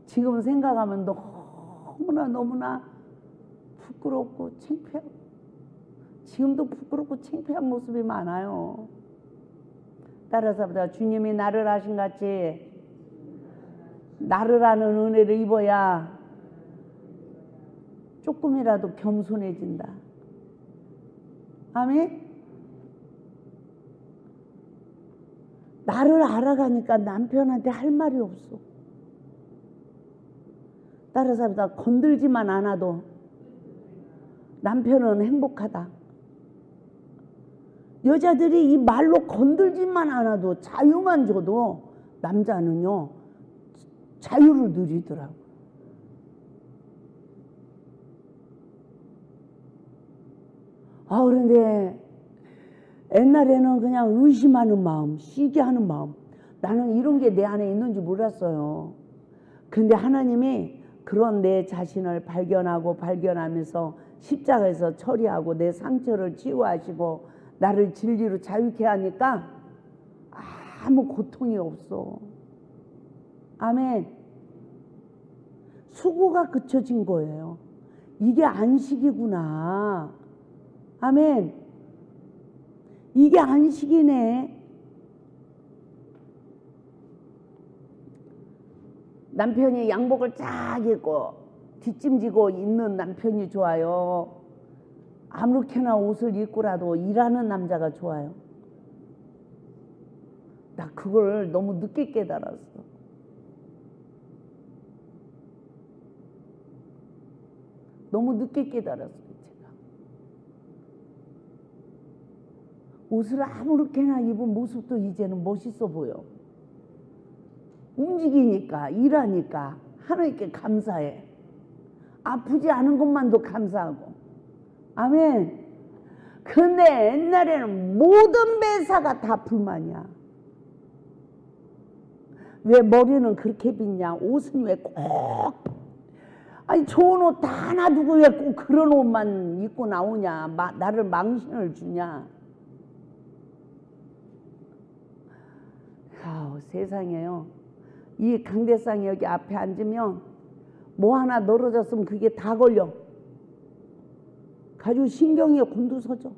지금 생각하면 너무나 부끄럽고 창피하고, 지금도 부끄럽고 창피한 모습이 많아요. 따라서 보다 주님이 나를 하신 같이 나를 아는 은혜를 입어야 조금이라도 겸손해진다. 아멘. 나를 알아가니까 남편한테 할 말이 없어. 따라서 보다 건들지만 않아도 남편은 행복하다. 여자들이 이 말로 건들지만 않아도 자유만 줘도 남자는요 자유를 누리더라고. 그런데 옛날에는 그냥 의심하는 마음, 시기하는 마음, 나는 이런 게 내 안에 있는 줄 몰랐어요. 근데 하나님이 그런 내 자신을 발견하면서 십자가에서 처리하고 내 상처를 치유하시고 나를 진리로 자유케 하니까 아무 고통이 없어. 아멘. 수고가 그쳐진 거예요. 이게 안식이구나. 아멘. 이게 안식이네. 남편이 양복을 쫙 입고 뒷짐지고 있는 남편이 좋아요? 아무렇게나 옷을 입고라도 일하는 남자가 좋아요? 나 그걸 너무 늦게 깨달았어. 너무 늦게 깨달았어요, 제가. 옷을 아무렇게나 입은 모습도 이제는 멋있어 보여. 움직이니까, 일하니까 하나님께 감사해. 아프지 않은 것만도 감사하고. 아멘. 근데 옛날에는 모든 매사가 다 불만이야. 왜 머리는 그렇게 빗냐? 옷은 왜 꼭, 아니 좋은 옷 다 놔두고 왜 꼭 그런 옷만 입고 나오냐? 나를 망신을 주냐? 세상에요. 이 강대상이 여기 앞에 앉으면 뭐 하나 늘어졌으면 그게 다 걸려. 가지고 신경이 곤두서져.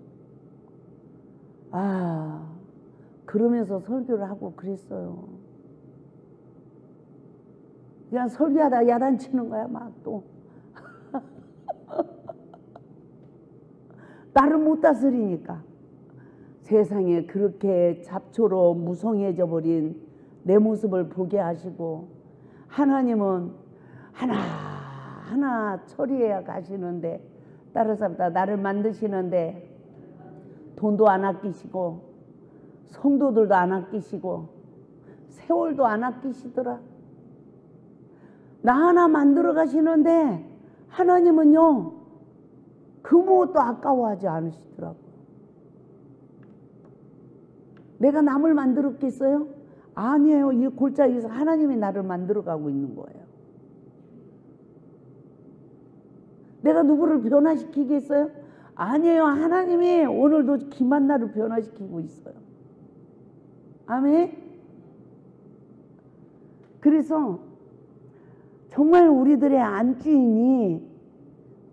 그러면서 설교를 하고 그랬어요. 그냥 설교하다 야단치는 거야, 막 또. 나를 못 다스리니까. 세상에 그렇게 잡초로 무성해져 버린 내 모습을 보게 하시고, 하나님은 하나하나 처리해 가시는데, 따라서 나를 만드시는데 돈도 안 아끼시고 성도들도 안 아끼시고 세월도 안 아끼시더라. 나 하나 만들어 가시는데 하나님은요 그 무엇도 아까워하지 않으시더라고. 내가 남을 만들었겠어요? 아니에요. 이 골짜기에서 하나님이 나를 만들어 가고 있는 거예요. 내가 누구를 변화시키겠어요? 아니에요. 하나님이 오늘도 김한나를 변화시키고 있어요. 아멘. 그래서 정말 우리들의 안주인이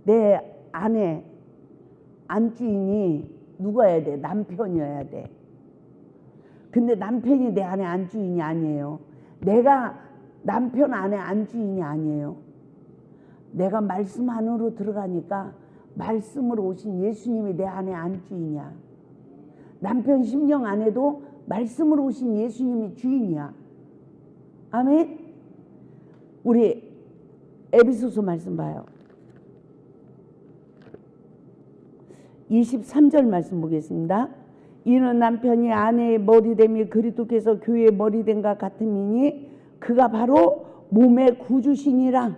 내 아내, 안주인이 누가여야 돼? 남편이어야 돼. 근데 남편이 내 안에 안주인이 아니에요. 내가 남편 안에 안주인이 아니에요. 내가 말씀 안으로 들어가니까 말씀으로 오신 예수님이 내 안에 안주인이야. 남편 심령 안에도 말씀으로 오신 예수님이 주인이야. 아멘. 우리 에베소서 말씀 봐요. 23절 말씀 보겠습니다. 이는 남편이 아내의 머리됨이 그리스도께서 교회의 머리됨과 같음이니 그가 바로 몸의 구주시니라.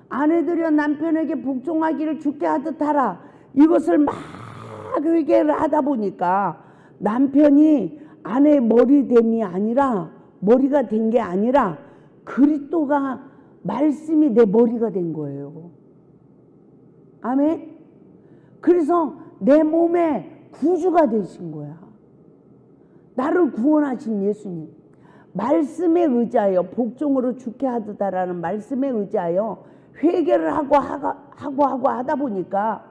아내들이여 남편에게 복종하기를 주께 하듯 하라. 이것을 막 얘기를 하다 보니까 남편이 아내의 머리됨이 아니라, 머리가 된 게 아니라 그리스도가 말씀이 내 머리가 된 거예요. 아멘. 그래서 내 몸에 구주가 되신 거야. 나를 구원하신 예수님. 말씀에 의지하여 복종으로 주께 하듯 하라는 말씀에 의지하여 회개를 하고 하다 보니까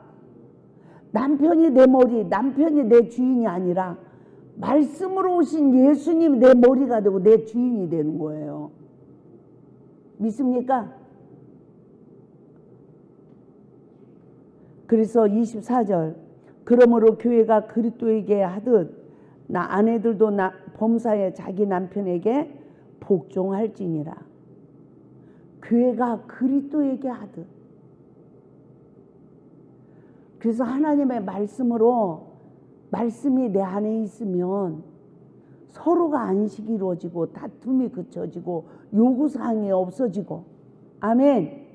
남편이 내 머리, 남편이 내 주인이 아니라 말씀으로 오신 예수님이 내 머리가 되고 내 주인이 되는 거예요. 믿습니까? 그래서 24절, 그러므로 교회가 그리스도에게 하듯 아내들도 범사에 자기 남편에게 복종할지니라. 교회가 그리스도에게 하듯. 그래서 하나님의 말씀으로, 말씀이 내 안에 있으면 서로가 안식이 이루어지고 다툼이 그쳐지고 요구사항이 없어지고, 아멘.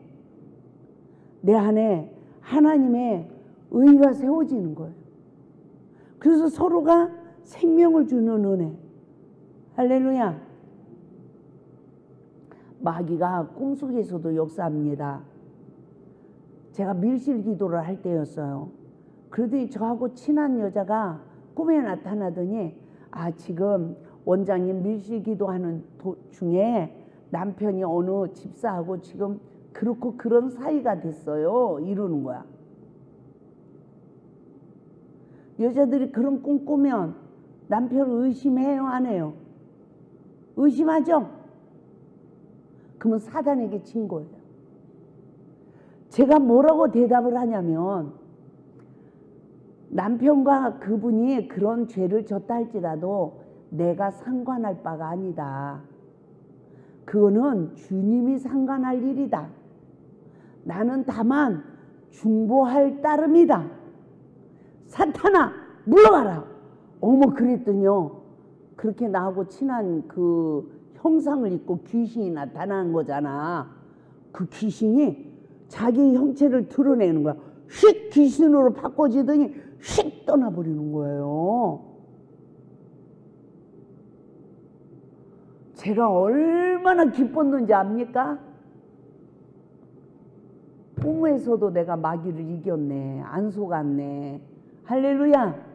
내 안에 하나님의 의가 세워지는 거예요. 그래서 서로가 생명을 주는 은혜. 할렐루야. 마귀가 꿈속에서도 역사합니다. 제가 밀실 기도를 할 때였어요. 그러더니 저하고 친한 여자가 꿈에 나타나더니, 지금 원장님 밀실 기도하는 중에 남편이 어느 집사하고 지금 그렇고 그런 사이가 됐어요. 이러는 거야. 여자들이 그런 꿈 꾸면 남편을 의심해요, 안 해요? 의심하죠? 그러면 사단에게 친 거예요. 제가 뭐라고 대답을 하냐면, 남편과 그분이 그런 죄를 졌다 할지라도 내가 상관할 바가 아니다. 그거는 주님이 상관할 일이다. 나는 다만 중보할 따름이다. 사탄아, 물러가라. 어머, 그랬더니요, 그렇게 나하고 친한 그 형상을 입고 귀신이 나타나는 거잖아. 그 귀신이 자기 형체를 드러내는 거야. 휙 귀신으로 바꿔지더니 휙 떠나버리는 거예요. 제가 얼마나 기뻤는지 압니까? 꿈에서도 내가 마귀를 이겼네. 안 속았네. 할렐루야.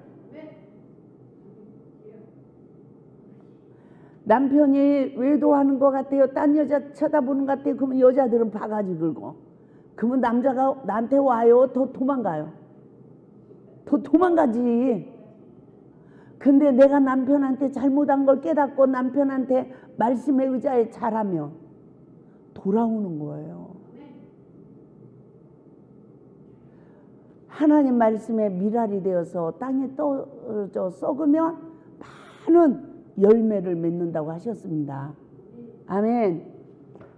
남편이 외도하는 것 같아요. 딴 여자 쳐다보는 것 같아요. 그러면 여자들은 바가지 긁고, 그러면 남자가 나한테 와요. 더 도망가요. 더 도망가지. 근데 내가 남편한테 잘못한 걸 깨닫고 남편한테 말씀에 의지해 잘하면 돌아오는 거예요. 하나님 말씀에 미랄이 되어서 땅에 떨어져 썩으면 많은 열매를 맺는다고 하셨습니다. 아멘.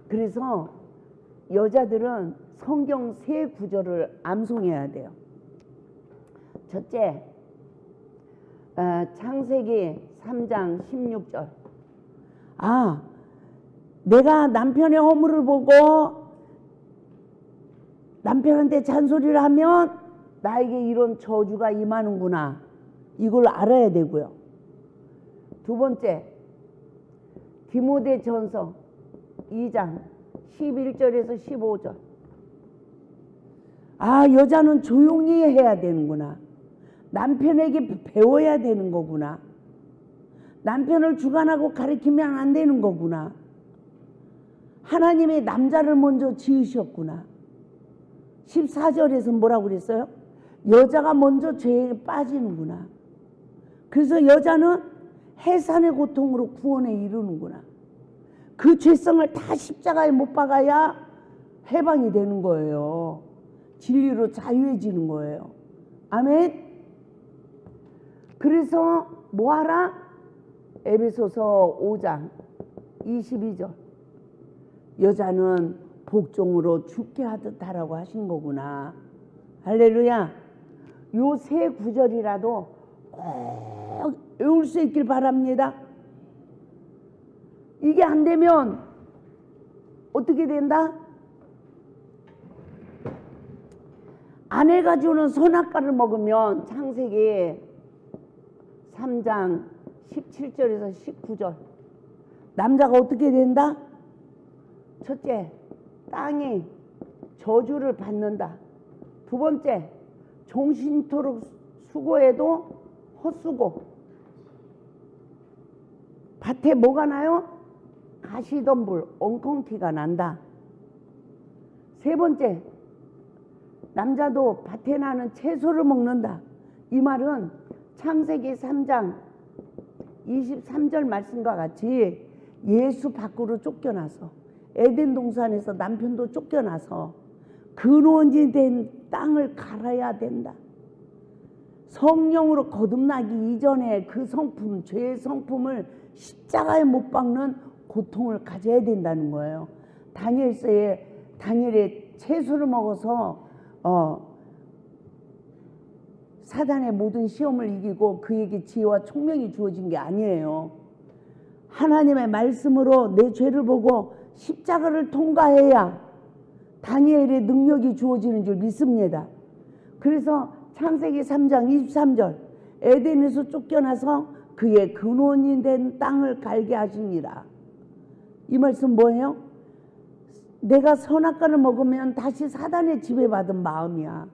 그래서 여자들은 성경 세 구절을 암송해야 돼요. 첫째, 창세기 3장 16절. 내가 남편의 허물을 보고 남편한테 잔소리를 하면 나에게 이런 저주가 임하는구나. 이걸 알아야 되고요. 두 번째, 디모데전서 2장 11절에서 15절. 여자는 조용히 해야 되는구나. 남편에게 배워야 되는 거구나. 남편을 주관하고 가르치면 안 되는 거구나. 하나님이 남자를 먼저 지으셨구나. 14절에서 뭐라고 그랬어요? 여자가 먼저 죄에 빠지는구나. 그래서 여자는 해산의 고통으로 구원에 이르는구나. 그 죄성을 다 십자가에 못 박아야 해방이 되는 거예요. 진리로 자유해지는 거예요. 아멘. 그래서 뭐하라? 에베소서 5장 22절. 여자는 복종으로 죽게 하듯 하라고 하신 거구나. 할렐루야. 요 세 구절이라도 꼭 외울 수 있길 바랍니다. 이게 안 되면 어떻게 된다? 아내가 주는 선악과를 먹으면, 창세기 3장 17절에서 19절, 남자가 어떻게 된다? 첫째, 땅이 저주를 받는다. 두 번째, 종신토록 수고해도 헛수고. 밭에 뭐가 나요? 가시덤불, 엉겅퀴가 난다. 세 번째, 남자도 밭에 나는 채소를 먹는다. 이 말은 창세기 3장 23절 말씀과 같이 예수 밖으로 쫓겨나서 에덴 동산에서 남편도 쫓겨나서 근원이 된 땅을 갈아야 된다. 성령으로 거듭나기 이전에 그 성품, 죄의 성품을 십자가에 못 박는 고통을 가져야 된다는 거예요. 다니엘의 채소를 먹어서 사단의 모든 시험을 이기고 그에게 지혜와 총명이 주어진 게 아니에요. 하나님의 말씀으로 내 죄를 보고 십자가를 통과해야 다니엘의 능력이 주어지는 줄 믿습니다. 그래서 창세기 3장 23절 에덴에서 쫓겨나서 그의 근원이 된 땅을 갈게 하시니라. 이 말씀 뭐예요? 내가 선악과를 먹으면 다시 사단의 지배받은 마음이야.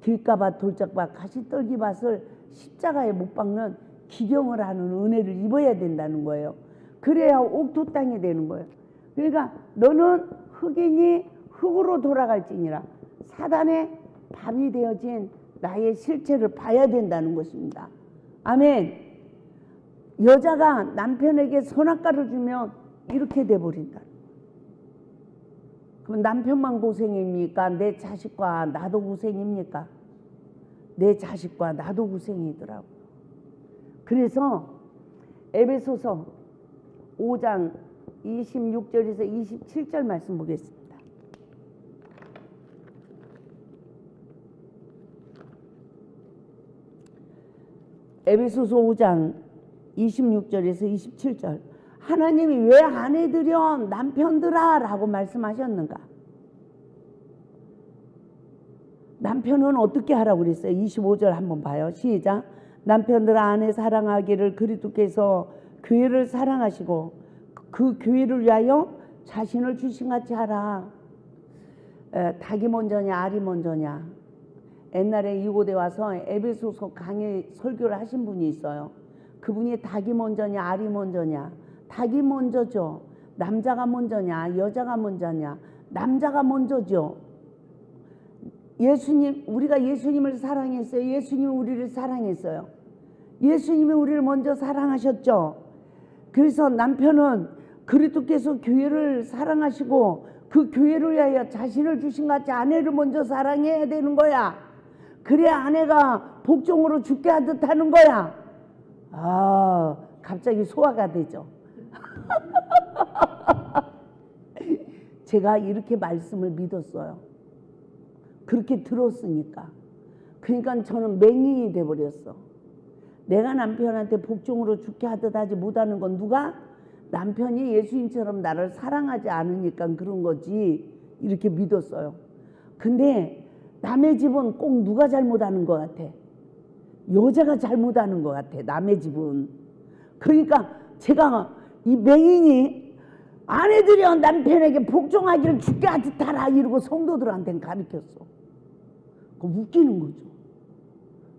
길가밭 돌짝밭 가시떨기밭을 십자가에 못 박는 기경을 하는 은혜를 입어야 된다는 거예요. 그래야 옥토 땅이 되는 거예요. 그러니까 너는 흙이니 흙으로 돌아갈지니라. 사단의 밥이 되어진 나의 실체를 봐야 된다는 것입니다. 아멘. 여자가 남편에게 선악과를 주면 이렇게 돼버린다. 그럼 남편만 고생입니까? 내 자식과 나도 고생입니까? 내 자식과 나도 고생이더라고요. 그래서 에베소서 5장 26절에서 27절 말씀 보겠습니다. 에베소서 5장 26절에서 27절. 하나님이 왜 아내들여 남편들아 라고 말씀하셨는가? 남편은 어떻게 하라고 그랬어요? 25절 한번 봐요. 시작. 남편들아 아내 사랑하기를 그리스도께서 교회를 사랑하시고 그 교회를 위하여 자신을 주신같이 하라. 닭이 먼저냐 알이 먼저냐. 옛날에 이곳에 와서 에베소서 강의 설교를 하신 분이 있어요. 그분이 닭이 먼저냐 알이 먼저냐. 닭이 먼저죠. 남자가 먼저냐 여자가 먼저냐. 남자가 먼저죠. 예수님, 우리가 예수님을 사랑했어요. 예수님이 우리를 사랑했어요. 예수님이 우리를 먼저 사랑하셨죠. 그래서 남편은 그리스도께서 교회를 사랑하시고 그 교회를 위하여 자신을 주신 같이 아내를 먼저 사랑해야 되는 거야. 그래야 아내가 복종으로 죽게 하듯 하는 거야. 아, 갑자기 소화가 되죠. 제가 이렇게 말씀을 믿었어요. 그렇게 들었으니까. 그러니까 저는 맹인이 돼버렸어. 내가 남편한테 복종으로 죽게 하듯 하지 못하는 건 누가? 남편이 예수님처럼 나를 사랑하지 않으니까 그런 거지. 이렇게 믿었어요. 근데 남의 집은 꼭 누가 잘못하는 것 같아? 여자가 잘못하는 것 같아. 남의 집은. 그러니까 제가 이 맹인이 아내들이여 남편에게 복종하기를 죽게 하듯 하라 이러고 성도들한테는 가르쳤어. 그거 웃기는 거죠.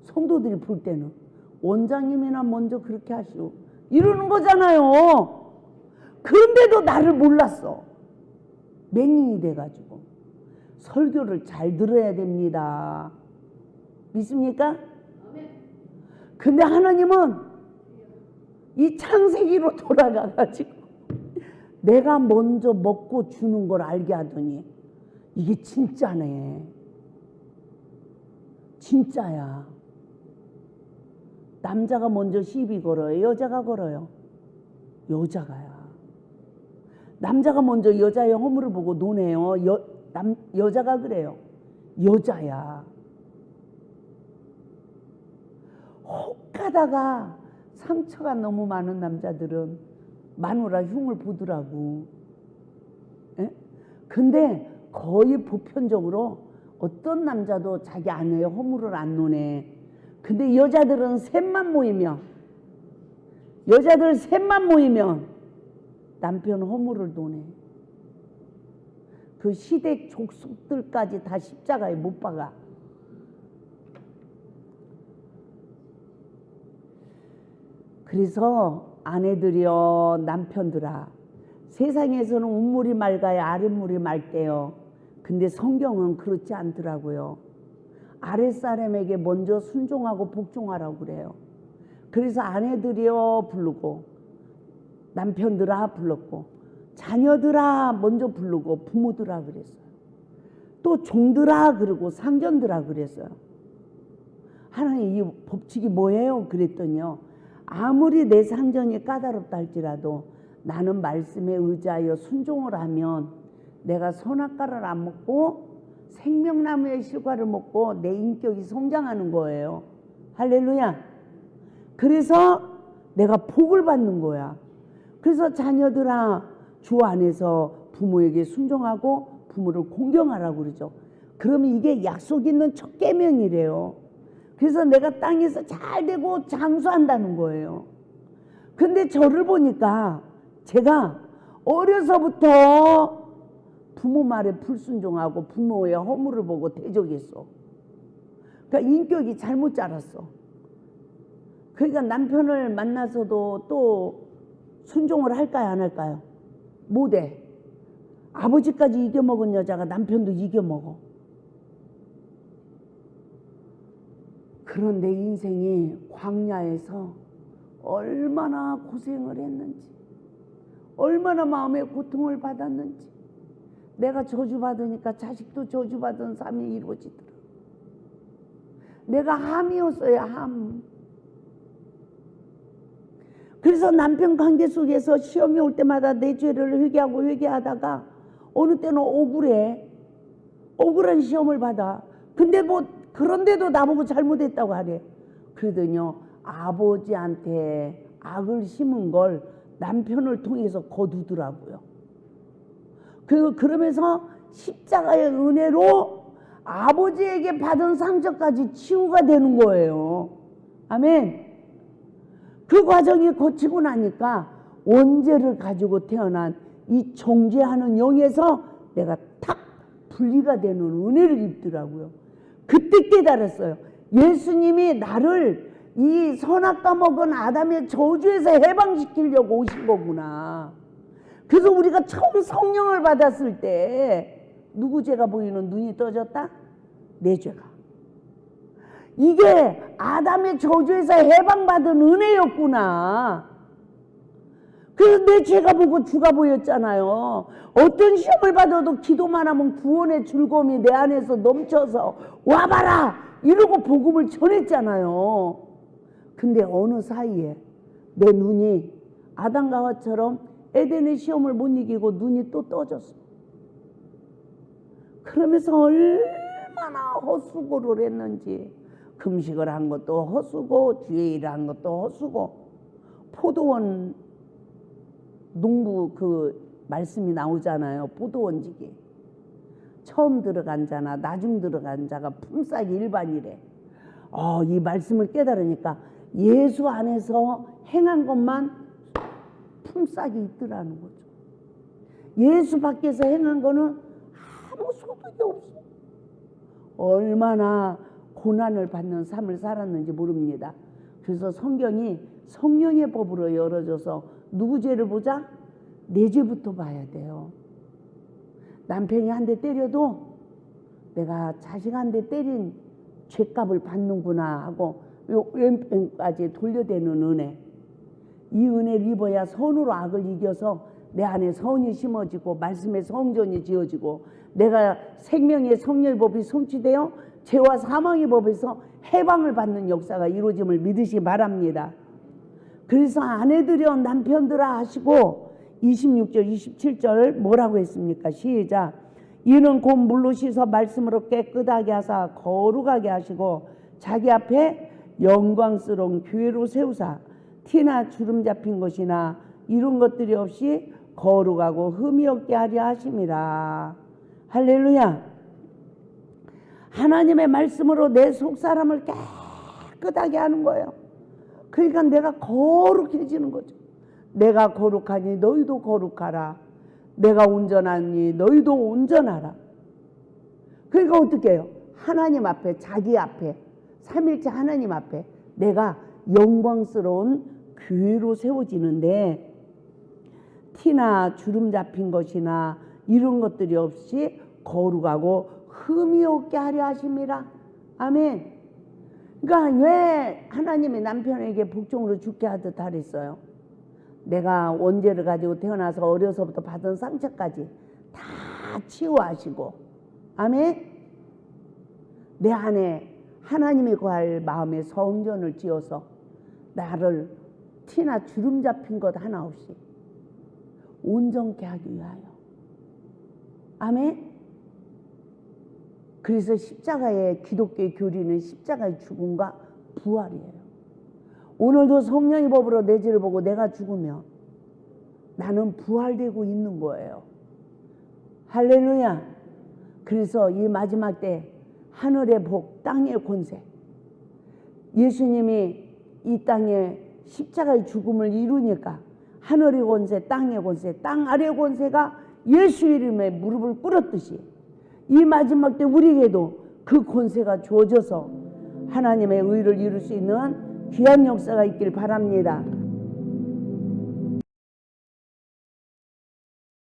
성도들이 볼 때는 원장님이나 먼저 그렇게 하시오 이러는 거잖아요. 그런데도 나를 몰랐어. 맹인이 돼가지고. 설교를 잘 들어야 됩니다. 믿습니까? 근데 하나님은 이 창세기로 돌아가가지고 내가 먼저 먹고 주는 걸 알게 하더니 이게 진짜네. 진짜야. 남자가 먼저 시비 걸어요? 여자가 걸어요? 여자가야. 남자가 먼저 여자의 허물을 보고 노네요? 여자가 그래요? 여자야. 혹하다가 상처가 너무 많은 남자들은 마누라 흉을 보더라고. 에? 근데 거의 보편적으로 어떤 남자도 자기 아내의 허물을 안 노네. 근데 여자들 셋만 모이면 남편 허물을 노네. 그 시댁 족속들까지 다 십자가에 못 박아. 그래서 아내들이여 남편들아 세상에서는 운물이 맑아야 아랫물이 맑대요. 근데 성경은 그렇지 않더라고요. 아랫사람에게 먼저 순종하고 복종하라고 그래요. 그래서 아내들이여 부르고 남편들아 불렀고 자녀들아 먼저 부르고 부모들아 그랬어요. 또 종들아 그러고 상전들아 그랬어요. 하나님 이 법칙이 뭐예요? 그랬더니요. 아무리 내 상전이 까다롭다 할지라도 나는 말씀에 의지하여 순종을 하면 내가 선악과를 안 먹고 생명나무의 실과를 먹고 내 인격이 성장하는 거예요. 할렐루야. 그래서 내가 복을 받는 거야. 그래서 자녀들아 주 안에서 부모에게 순종하고 부모를 공경하라고 그러죠. 그러면 이게 약속 있는 첫 계명이래요. 그래서 내가 땅에서 잘 되고 장수한다는 거예요. 근데 저를 보니까 제가 어려서부터 부모 말에 불순종하고 부모의 허물을 보고 대적했어. 그러니까 인격이 잘못 자랐어. 그러니까 남편을 만나서도 또 순종을 할까요 안 할까요? 못해. 아버지까지 이겨먹은 여자가 남편도 이겨먹어. 그런 내 인생이 광야에서 얼마나 고생을 했는지, 얼마나 마음의 고통을 받았는지. 내가 저주받으니까 자식도 저주받은 삶이 이루어지더라. 내가 함이었어요, 함. 그래서 남편 관계 속에서 시험이 올 때마다 내 죄를 회개하다가 어느 때는 억울한 시험을 받아. 근데 뭐 그런데도 나보고 잘못했다고 하래. 그러더니요, 아버지한테 악을 심은 걸 남편을 통해서 거두더라고요. 그러면서 십자가의 은혜로 아버지에게 받은 상처까지 치유가 되는 거예요. 아멘. 그 과정이 거치고 나니까 원죄를 가지고 태어난 이 정죄하는 영에서 내가 탁 분리가 되는 은혜를 입더라고요. 그때 깨달았어요. 예수님이 나를 이 선악과 먹은 아담의 저주에서 해방시키려고 오신 거구나. 그래서 우리가 처음 성령을 받았을 때 누구 죄가 보이는 눈이 떠졌다? 내 죄가. 이게 아담의 저주에서 해방받은 은혜였구나. 그래서 내 죄가 보고 주가 보였잖아요. 어떤 시험을 받아도 기도만 하면 구원의 즐거움이 내 안에서 넘쳐서 와봐라 이러고 복음을 전했잖아요. 근데 어느 사이에 내 눈이 아담과 하와처럼 에덴의 시험을 못 이기고 눈이 또 떠졌어. 그러면서 얼마나 헛수고를 했는지, 금식을 한 것도 헛수고 주의 일을 한 것도 헛수고, 포도원 농부 그 말씀이 나오잖아요. 포도원지기 처음 들어간 자나 나중 들어간 자가 품삯이 일반이래. 이 말씀을 깨달으니까 예수 안에서 행한 것만 품삯이 있더라는 거죠. 예수 밖에서 행한 거는 아무 소득이 없어. 얼마나 고난을 받는 삶을 살았는지 모릅니다. 그래서 성경이 성령의 법으로 열어줘서 누구 죄를 보자? 내 죄부터 봐야 돼요. 남편이 한 대 때려도 내가 자식 한 대 때린 죄값을 받는구나 하고 왼편까지 돌려대는 은혜. 이 은혜를 입어야 선으로 악을 이겨서 내 안에 선이 심어지고 말씀의 성전이 지어지고 내가 생명의 성령의 법이 성취되어 죄와 사망의 법에서 해방을 받는 역사가 이루어짐을 믿으시기 바랍니다. 그래서 아내들여 남편들아 하시고 26절 27절 뭐라고 했습니까? 시작. 이는 곧 물로 씻어 말씀으로 깨끗하게 하사 거룩하게 하시고 자기 앞에 영광스러운 교회로 세우사 티나 주름 잡힌 것이나 이런 것들이 없이 거룩하고 흠이 없게 하려 하심이라. 할렐루야. 하나님의 말씀으로 내 속사람을 깨끗하게 하는 거예요. 그러니까 내가 거룩해지는 거죠. 내가 거룩하니 너희도 거룩하라. 내가 온전하니 너희도 온전하라. 그러니까 어떻게 해요? 하나님 앞에, 자기 앞에, 삼일째 하나님 앞에 내가 영광스러운 교회로 세워지는데 티나 주름 잡힌 것이나 이런 것들이 없이 거룩하고 흠이 없게 하려 하심이라. 아멘. 그러니까 왜 하나님이 남편에게 복종으로 죽게 하듯 하랬어요? 내가 원죄를 가지고 태어나서 어려서부터 받은 상처까지 다 치유하시고, 아멘. 내 안에 하나님이 거할 마음의 성전을 지어서 나를 티나 주름 잡힌 것 하나 없이 온전케 하기 위하여. 아멘. 그래서 십자가의 기독교의 교리는 십자가의 죽음과 부활이에요. 오늘도 성령의 법으로 내 죄를 보고 내가 죽으면 나는 부활되고 있는 거예요. 할렐루야. 그래서 이 마지막 때 하늘의 복, 땅의 권세, 예수님이 이 땅에 십자가의 죽음을 이루니까 하늘의 권세, 땅의 권세, 땅 아래의 권세가 예수 이름에 무릎을 꿇었듯이 이 마지막 때 우리에게도 그 권세가 주어져서 하나님의 의를 이룰 수 있는 귀한 역사가 있길 바랍니다.